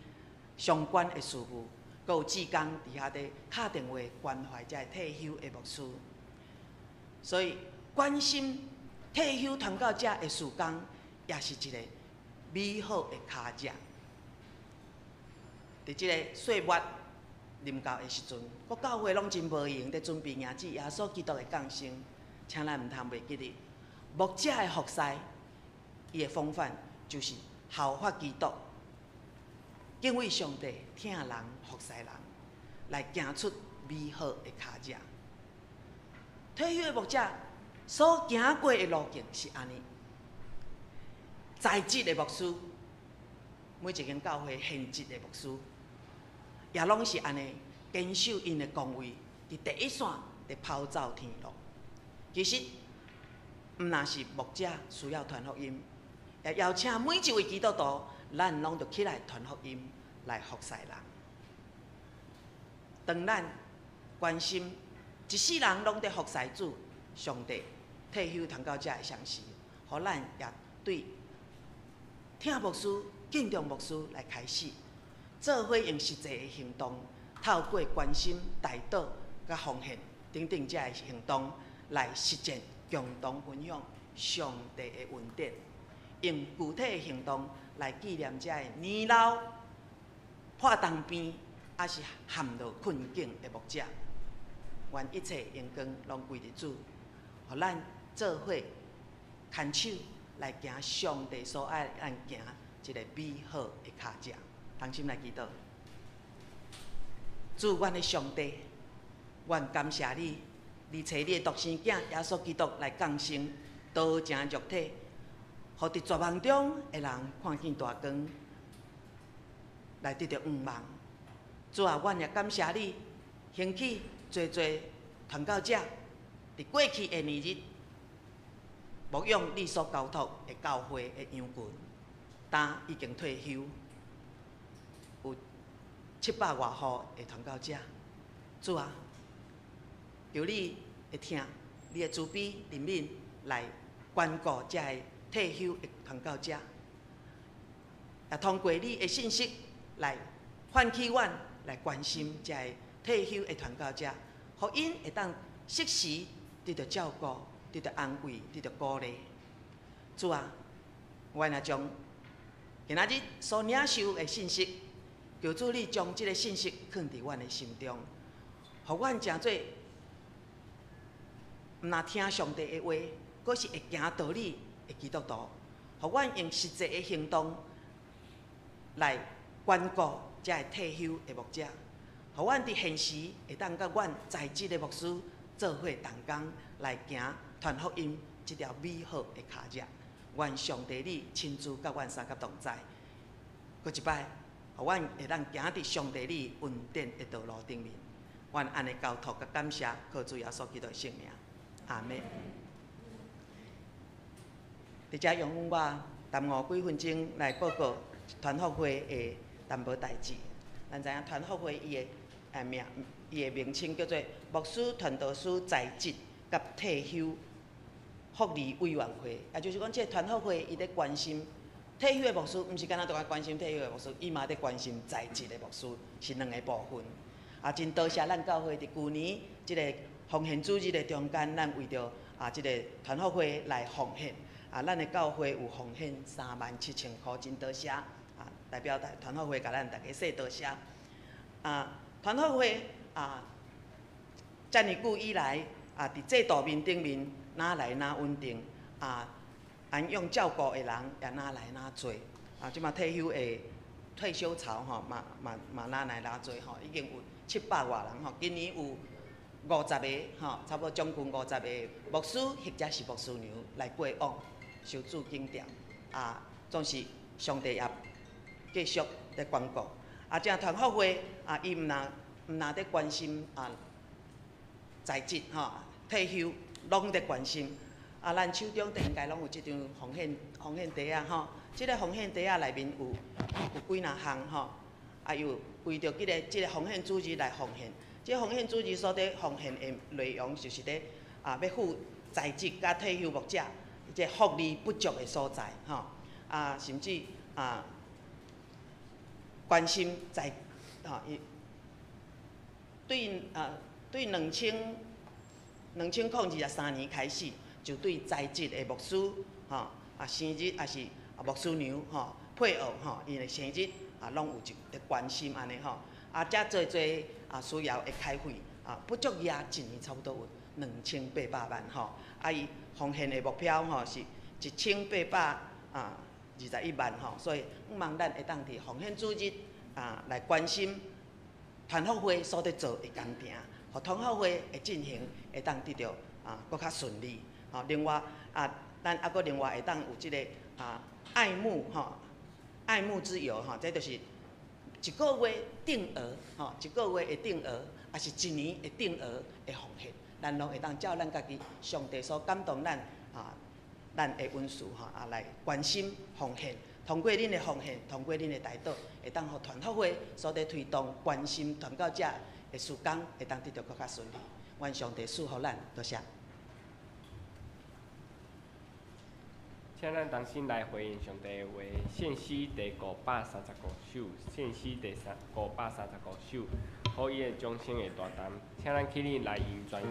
相关的事务，阁有志工伫遐咧敲电话关怀这退休的牧师。所以关心退休传教者的事工，也是一个美好的脚者。伫即个岁末临到的时阵，各教会拢真无闲，伫准备迎接耶稣基督的降生，请咱毋通袂记哩。牧者的服侍，伊的风范就是效法基督，敬畏上帝，听人服侍人，来行出美好的脚者。退休的牧者所行过的路径是安尼，在职的牧师，每一间教会现职的牧师，也拢是安尼坚守因的岗位，伫第一线伫跑走天路。其实，毋若是牧者需要传福音，也邀请每一位基督徒，咱拢着起来传福音，来服侍人。当咱关心一世人拢伫服侍主、上帝、退休传教者的相时，互咱也对听牧师、敬重牧师来开始，做伙用实际的行动，透过关心、代祷、甲奉献等等这行动来实践，共同分享上帝的恩典，用具体的行动来纪念这年老、破东边，还是陷入困境的牧者。愿一切荣光拢归于主，互咱做伙牵手来行上帝所爱咱行一个美好的脚者。同心来祈祷，主，阮的上帝，阮感谢你，你找你的独生囝耶稣基督来降生，道成肉体，互伫绝望中的人看见大光，来得到愿望。主啊，阮也感谢你，兴起侪传教者，伫过去的年日，牧养你所交托的教会的羊群，但已经退休，有700外户的传教者。主啊，求你会听你的慈悲怜悯来关顾这个退休的传教者，也通过你的信息来唤起阮来关心这个退休的传教者，互因会当适时得到照顾、得到安慰、得到鼓励。主啊，阮也将今仔日所领受的信息，求主你将这个信息放伫阮的心中，互阮诚做毋若听上帝的话，阁是会行道理的基督徒，互阮用实际的行动来关顾这个退休的牧者，互阮伫现时会当甲阮在职的牧师做伙同工来行传福音这条美好的脚迹。愿上帝你亲自甲阮三甲同在，阁一摆，互阮会当行伫上帝你恩典的道路顶面。愿安尼交托甲感谢，靠主耶稣基督的圣名，阿门。伫遮用我15几分钟来报告团福会的淡薄代志。咱知影团福会伊的名称叫做牧师传道师在职甲退休福利委员会，也就是讲，这个团福会伊咧关心退休的牧师，毋是干那单关心退休的牧师，伊嘛咧关心在职的牧师，是两个部分。啊，真多谢咱教会伫旧年即个奉献主日的中间，咱为着即个团福会来奉献。啊，咱的教会有奉献37000块，真多谢。啊，代表团福会甲咱大家说多谢。啊，团福会遮尔久以来伫制度面顶面哪来哪稳定，安用照顾的人也哪来哪多。即马退休潮嘛哪来哪多已经有700外人今年有50个差不多将近50个牧师或者是牧师娘来过往受主敬点，总是上帝也继续在关顾。这团福会伊毋若在关心在职退休，拢在关心。咱手中应该拢有即张奉献袋即个奉献袋内面有几若项有为着即个奉献主日来奉献。即个奉献主日所伫奉献的内容，就是咧要付在职甲退休牧者即个福利不足的所在甚至关心在对2023年开始，就对在职的牧师生日也是牧师娘配偶因的生日拢有一个关心安尼遮做需要的开会不足额一年差不多有2800万伊奉献的目标是1821万所以希望咱会当伫奉献主日来关心团福会所伫做的工程，互团福会的进行会当得到搁较顺利。另外咱搁另外会当有即个爱慕之友这就是一个月定额一个月的定额，也是一年的定额的奉献，咱拢会当照咱家己上帝所感动咱的恩赐来关心奉献。通过恁的奉献，通过恁的代祷，会当互团福会所伫推动关心传教者的事工，会当得到更较顺利。愿上帝赐福咱，多谢。请咱同心来回应上帝的话，献诗第535首，献诗第535首，好伊的掌声会大谈，请咱起立来吟全首。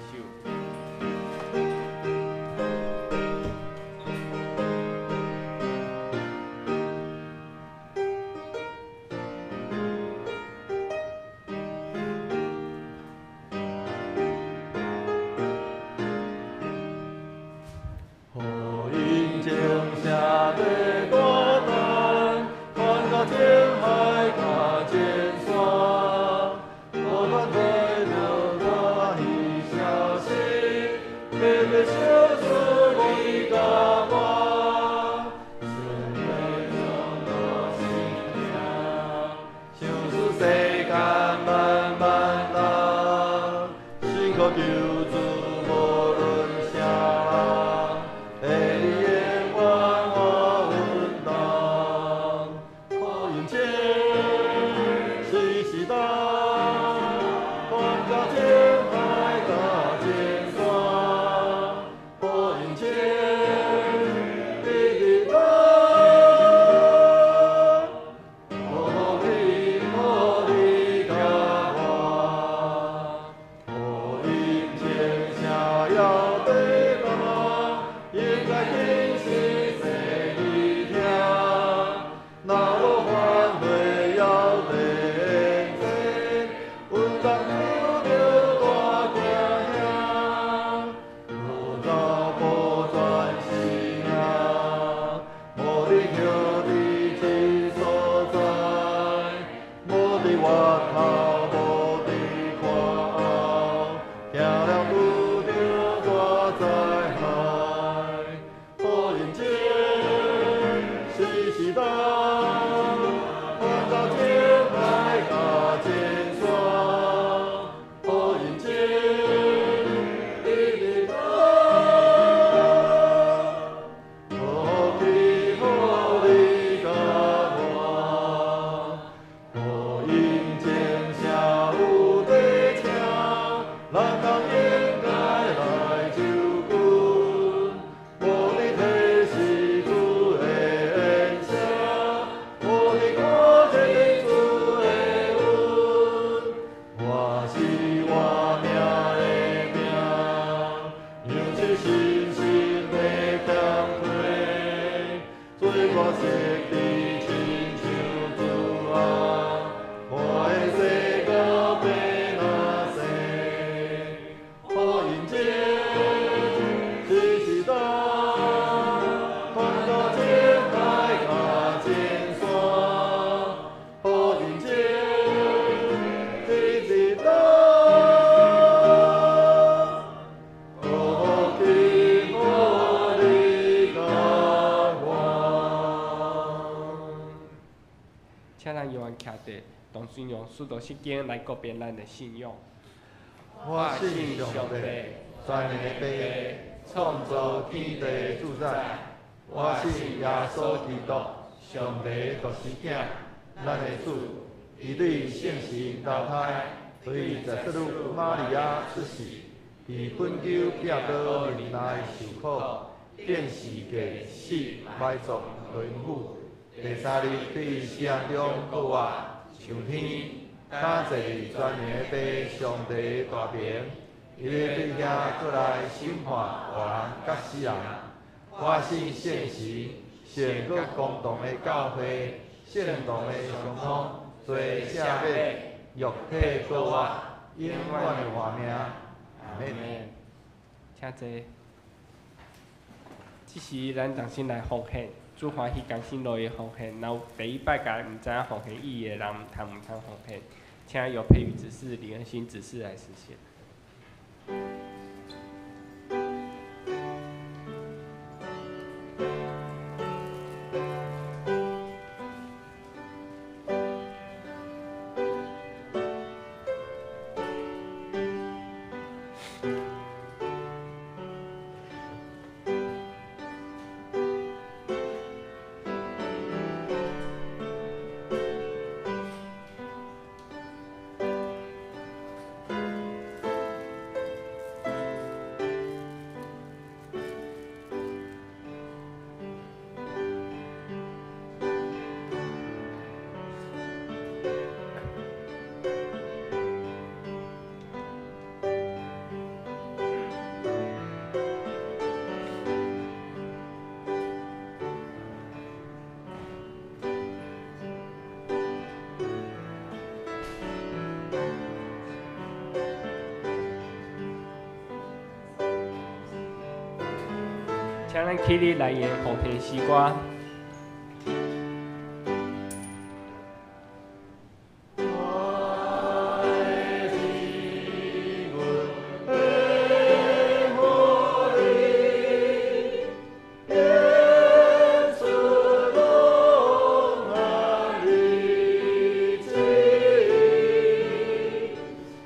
Amen. 救主无论啥人，会你的愿我稳当，可因这随时当，看到情海甲情山，可因这日日当。请咱永远徛地，同心用许多圣经来告别咱的信仰。我信上帝，全能的爸，创造天地的主宰。我信耶稣基督，上帝独生子，咱的主，伊对圣神投胎，对十字路玛利亚出世，伫困囚壁刀面内受苦，变死过死，埋葬轮毂。第三日对死人中复活，上天，担坐全能的爸上帝大名，伊要对遐过来审判活人甲死人。我信圣神，圣国公堂的教会，圣堂的相通，做赦免，肉体复活，永远的活命。阿免。请坐。这是咱重新来奉献。主欢喜甘心乐意奉献，然后第一摆甲毋知影奉献意义的人，毋通奉献，请由佩瑜指示、李恩兴指示来实现。请咱起立来演奉献诗歌。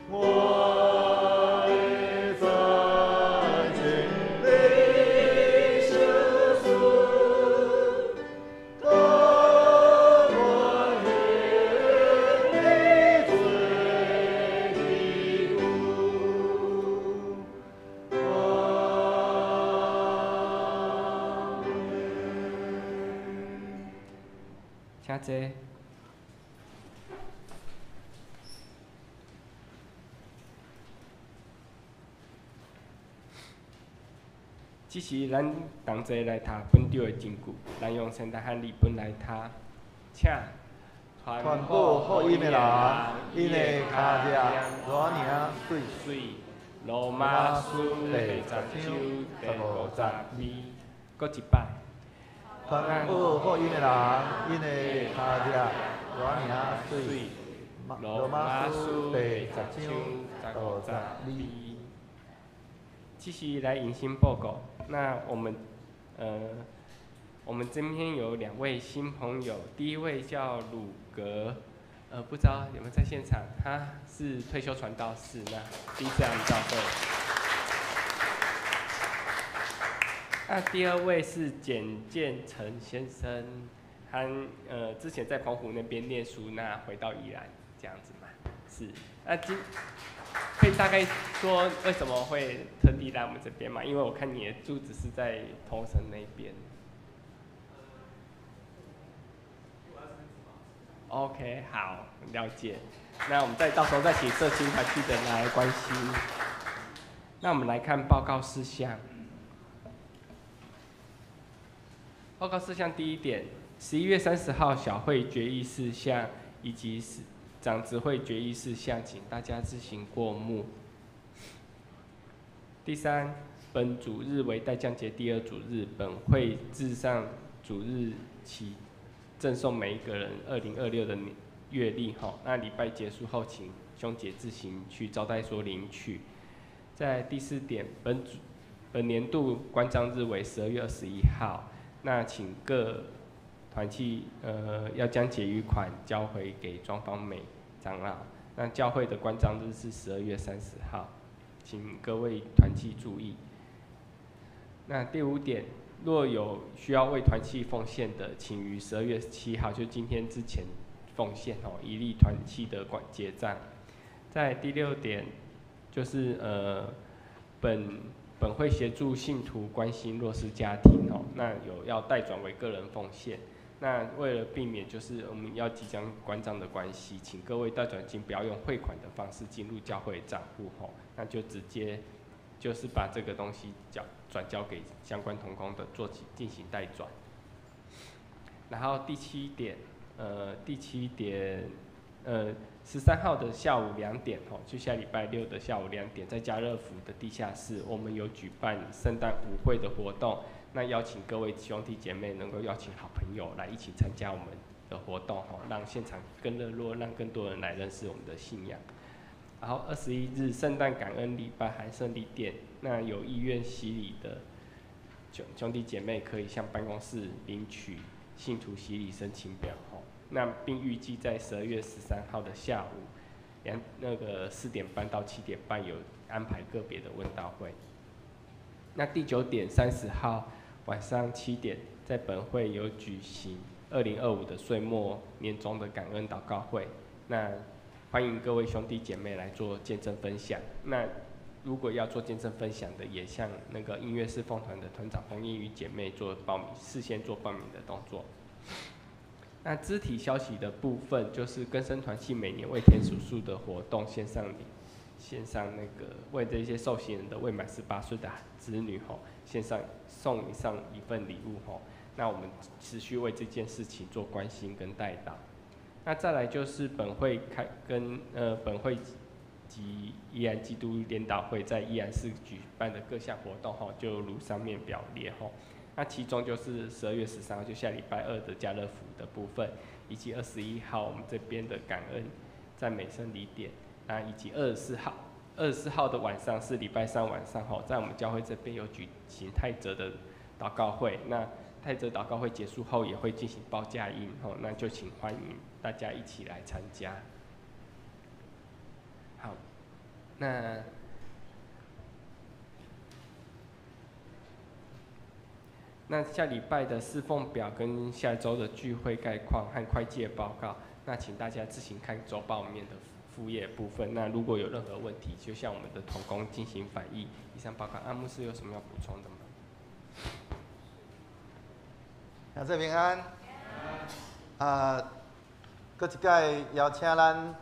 我请坐。这是咱同齐来读本条的证据，咱用现代汉语本来读，请。传播福音的人，因的脚迹偌尔水。罗马书第10章第52。搁一摆。传播福音的人，因的脚迹偌尔水。罗马书第10章第52。继续来迎新报告。那我们今天有2位新朋友，第一位叫鲁格，不知道有没有在现场？他是退休传道士，那第一次来我们教会。那第2位是简建成先生，他之前在澎湖那边念书，那回到宜兰这样子嘛，是。那可以大概说为什么会特地来我们这边嘛？因为我看你的住址是在头城那边。OK， 好，了解。那我们到时候再请社青团去的来关心。那我们来看报告事项。报告事项第1点，11月30号小会决议事项以及长执会决议事项，请大家自行过目。第3，本主日为待降节第2主日，本会自上主日起赠送每一个人2026的月历哈。那礼拜结束后，请兄姐自行去招待所领取。在第4点，本年度关张日为12月21号，那请各团契要将结余款交回给庄方美长老。那教会的关张日是12月30号，请各位团契注意。那第5点，若有需要为团契奉献的，请于12月7号，就今天之前奉献哦，以利团契的结账。在第6点，就是本会协助信徒关心弱势家庭哦，那有要代转为个人奉献。那为了避免就是我们要即将关张的关系，请各位代转金不要用汇款的方式进入教会账户吼，那就直接就是把这个东西转交给相关同工的进行代转。然后第7点，13号的下午2点吼，就下礼拜6的下午2点，在家乐福的地下室，我们有举办圣诞舞会的活动。那邀请各位兄弟姐妹能够邀请好朋友来一起参加我们的活动吼，让现场更热络，让更多人来认识我们的信仰。然后21日圣诞感恩礼拜和圣礼殿，那有意愿洗礼的兄弟姐妹可以向办公室领取信徒洗礼申请表吼。那并预计在12月13号的下午4点半到7点半有安排个别的问道会。那第9点30号晚上7点，在本会有举行2025的岁末年终的感恩祷告会。那欢迎各位兄弟姐妹来做见证分享。那如果要做见证分享的，也向那个音乐侍奉团的团长洪英语姐妹做事先做报名的动作。那肢体消息的部分，就是更生团契每年为田鼠树的活动线上那个为这些受刑人的未满18岁的子女吼，线上送上一份礼物吼。那我们持续为这件事情做关心跟带导。那再来就是本会本会及宜兰基督联导会在宜兰市举办的各项活动吼，就如上面表列吼。那其中就是12月13号就下礼拜2的家乐福的部分，以及21号我们这边的感恩赞美圣礼典，那以及24号的晚上是礼拜3晚上吼，在我们教会这边有举行泰泽的祷告会。那泰泽祷告会结束后也会进行报佳音吼，那就请欢迎大家一起来参加。好，那下礼拜的侍奉表跟下周的聚会概况和会计的报告，那请大家自行看周报面的副页部分。那如果有任何问题，就向我们的同工进行反映。以上报告，牧师有什么要补充的吗？两次平安。搁一届邀请咱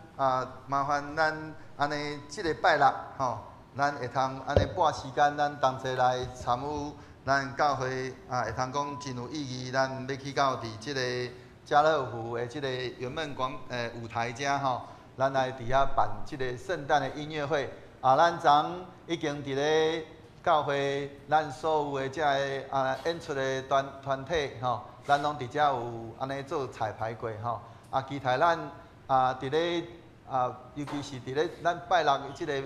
麻烦咱安尼即个拜六吼，咱会通安尼拨时间，咱同齐来参与咱教会会通讲真有意义。咱要去到伫即个家乐福的即个圆梦舞台遮吼，咱来伫遐办即个圣诞的音乐会。咱昨已经伫咧教会，咱所有的遮个演出的团体吼，咱拢伫遮有安尼做彩排过吼。期待咱伫咧尤其是伫咧咱拜六即个下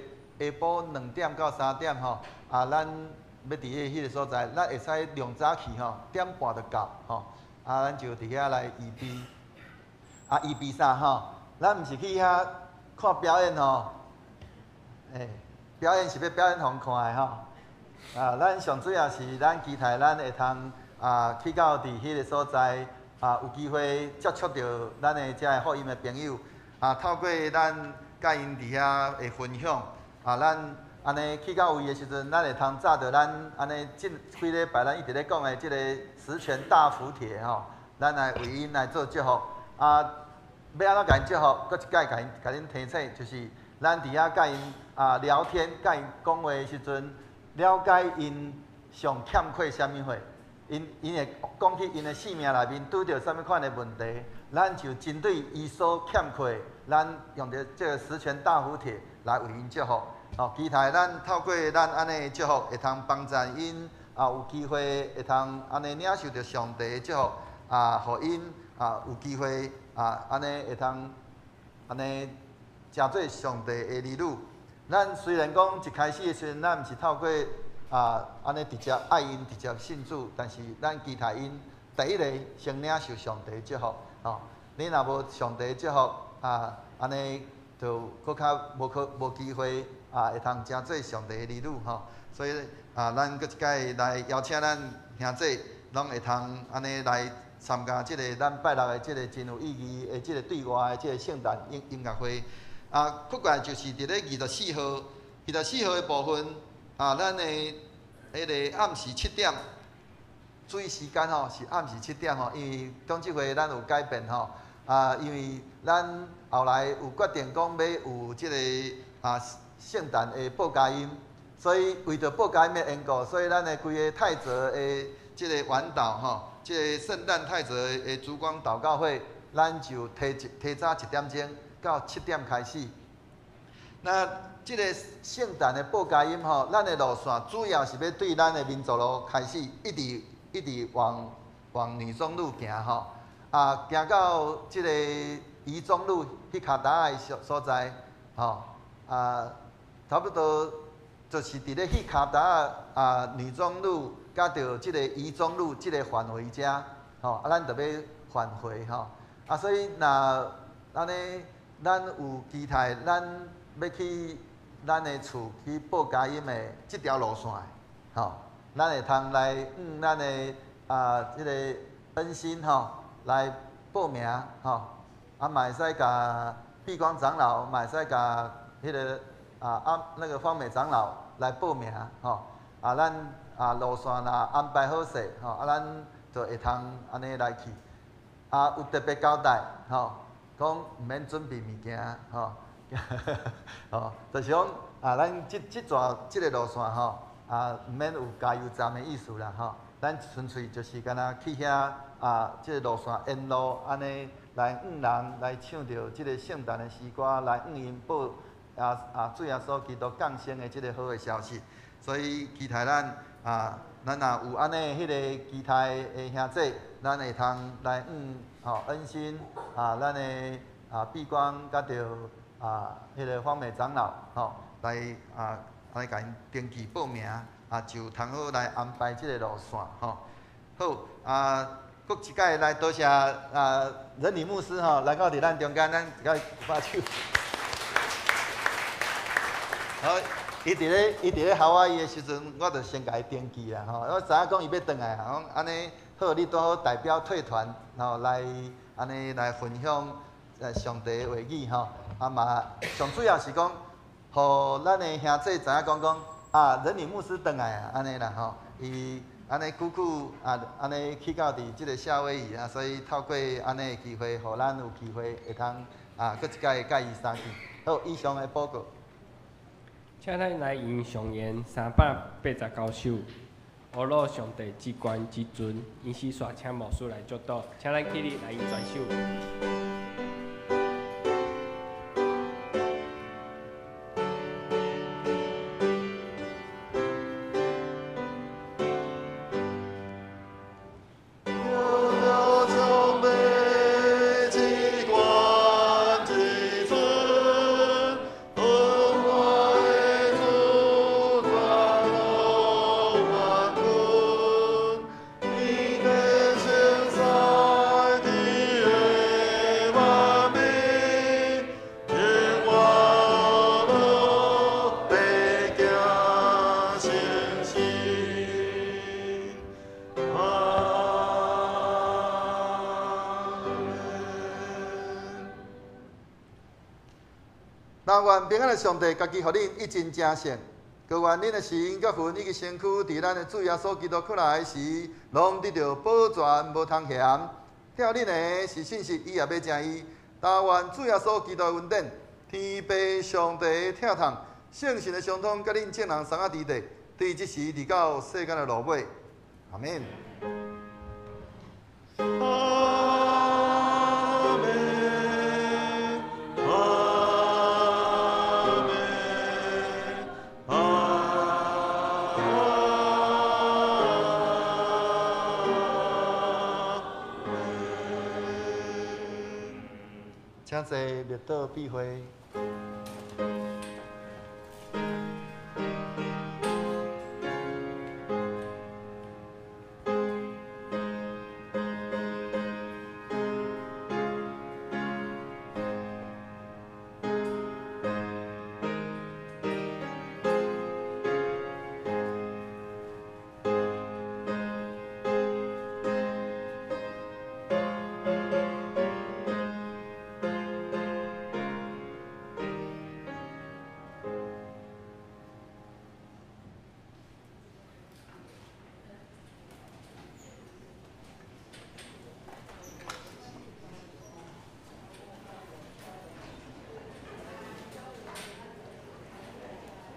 晡2点到3点吼，咱要伫迄个所在，咱会使量早去吼，1点半就到吼。咱就伫遐来预备，预备啥吼？咱毋是去遐看表演吼。表演是要表演互看的吼。咱上主要是咱期待咱会通去到伫迄个所在，有机会接触到咱的遮个福音的朋友，透过咱甲因伫遐的分享，咱安尼去到位的时阵，咱会通早着咱安尼几礼拜咱一直咧讲的即个十全大福帖吼，咱来为因来做祝福。要安怎甲因祝福？搁一届甲恁提醒，就是咱伫遐甲因聊天，甲因讲话的时阵，了解因上欠缺啥物货，因会讲起因的生命内面拄着啥物款的问题，咱就针对伊所欠缺，咱用着这个十全大福帖来为因祝福。期待咱透过咱安尼的祝福，会通帮助因有机会会通安尼领受着上帝的祝福，互因有机会安尼会通安尼成做上帝的儿女。咱虽然讲一开始的时阵，咱毋是透过安尼直接爱因、直接信主，但是咱期待因第一个先领受上帝的祝福。你若无上帝的祝福，安尼就搁较无机会会通成做上帝的儿女吼。所以咱搁一届来邀请咱兄弟，拢会通安尼来参加即个咱拜六的即个真有意义的即个对外的即个圣诞音乐会。搁过来就是伫咧24号，24号的部分，咱的迄个暗时7点，注意时间吼，是暗时7点吼，因为当即回咱有改变吼，因为咱后来有决定讲要有即个圣诞的报佳音，所以为着报佳音的缘故，所以咱的规个泰泽的即个晚祷吼，即个圣诞泰泽的烛光祷告会，咱就提早1点钟。到7点开始，那即个圣诞的报佳音吼，咱的路线主要是要对咱的民族路开始，一直往女中路行吼，行到即个宜中路迄骹搭的所在，吼，差不多就是伫咧迄骹搭女中路甲到即个宜中路即个范围遮，吼，咱就要返回吼，所以若安尼。咱有期待，咱要去咱的厝去报佳音的即条路线，吼，咱会通来咱的即个恩心吼来报名吼，嘛会使甲碧光长老，嘛会使甲迄个那个方美长老来报名吼，咱路线若安排好势吼，咱就会通安尼来去，有特别交代吼。讲毋免准备物件吼，就是讲咱即个路线吼，毋免有加油站的意思啦吼，咱纯粹就是干那去遐即个路线沿路安尼来人来唱着即个圣诞的诗歌，来因报主耶稣基督降生的即个好的消息，所以期待咱咱若有安尼迄个期待的兄弟，咱会通来恩心咱的碧光甲着迄个方美长老来安尼甲因登记报名就通好来安排即个路线好，搁一届来多谢仁理牧师来到伫咱中间，咱甲拍手。好，伊伫咧夏威夷的时阵，我就先甲伊登记啦我知影讲伊要转来讲安尼好，你拄好代表退团，来安尼来分享上帝的话语嘛上主要是讲，互咱的兄弟知影讲仁理牧师转来安尼啦伊安尼久久安尼去到伫即个夏威夷啊，所以透过安尼的机会，互咱有机会会通搁一届介意相见。好，以上的报告。请咱来迎上演389首，阿罗上帝至关至尊，因是煞请牧师来祝祷，请咱起立来迎转首。但愿平安的上帝，家己互恁一真正善。各愿恁的心、甲魂以及身躯，伫咱的主耶稣基督出来时，拢得到保全，无通嫌。跳恁的是信息，伊也要正义。但愿主耶稣基督的恩典、天父上帝的疼痛、圣神的相通，甲恁众人送啊伫地，对即时伫到世间的落尾。阿免。请坐列岛避会。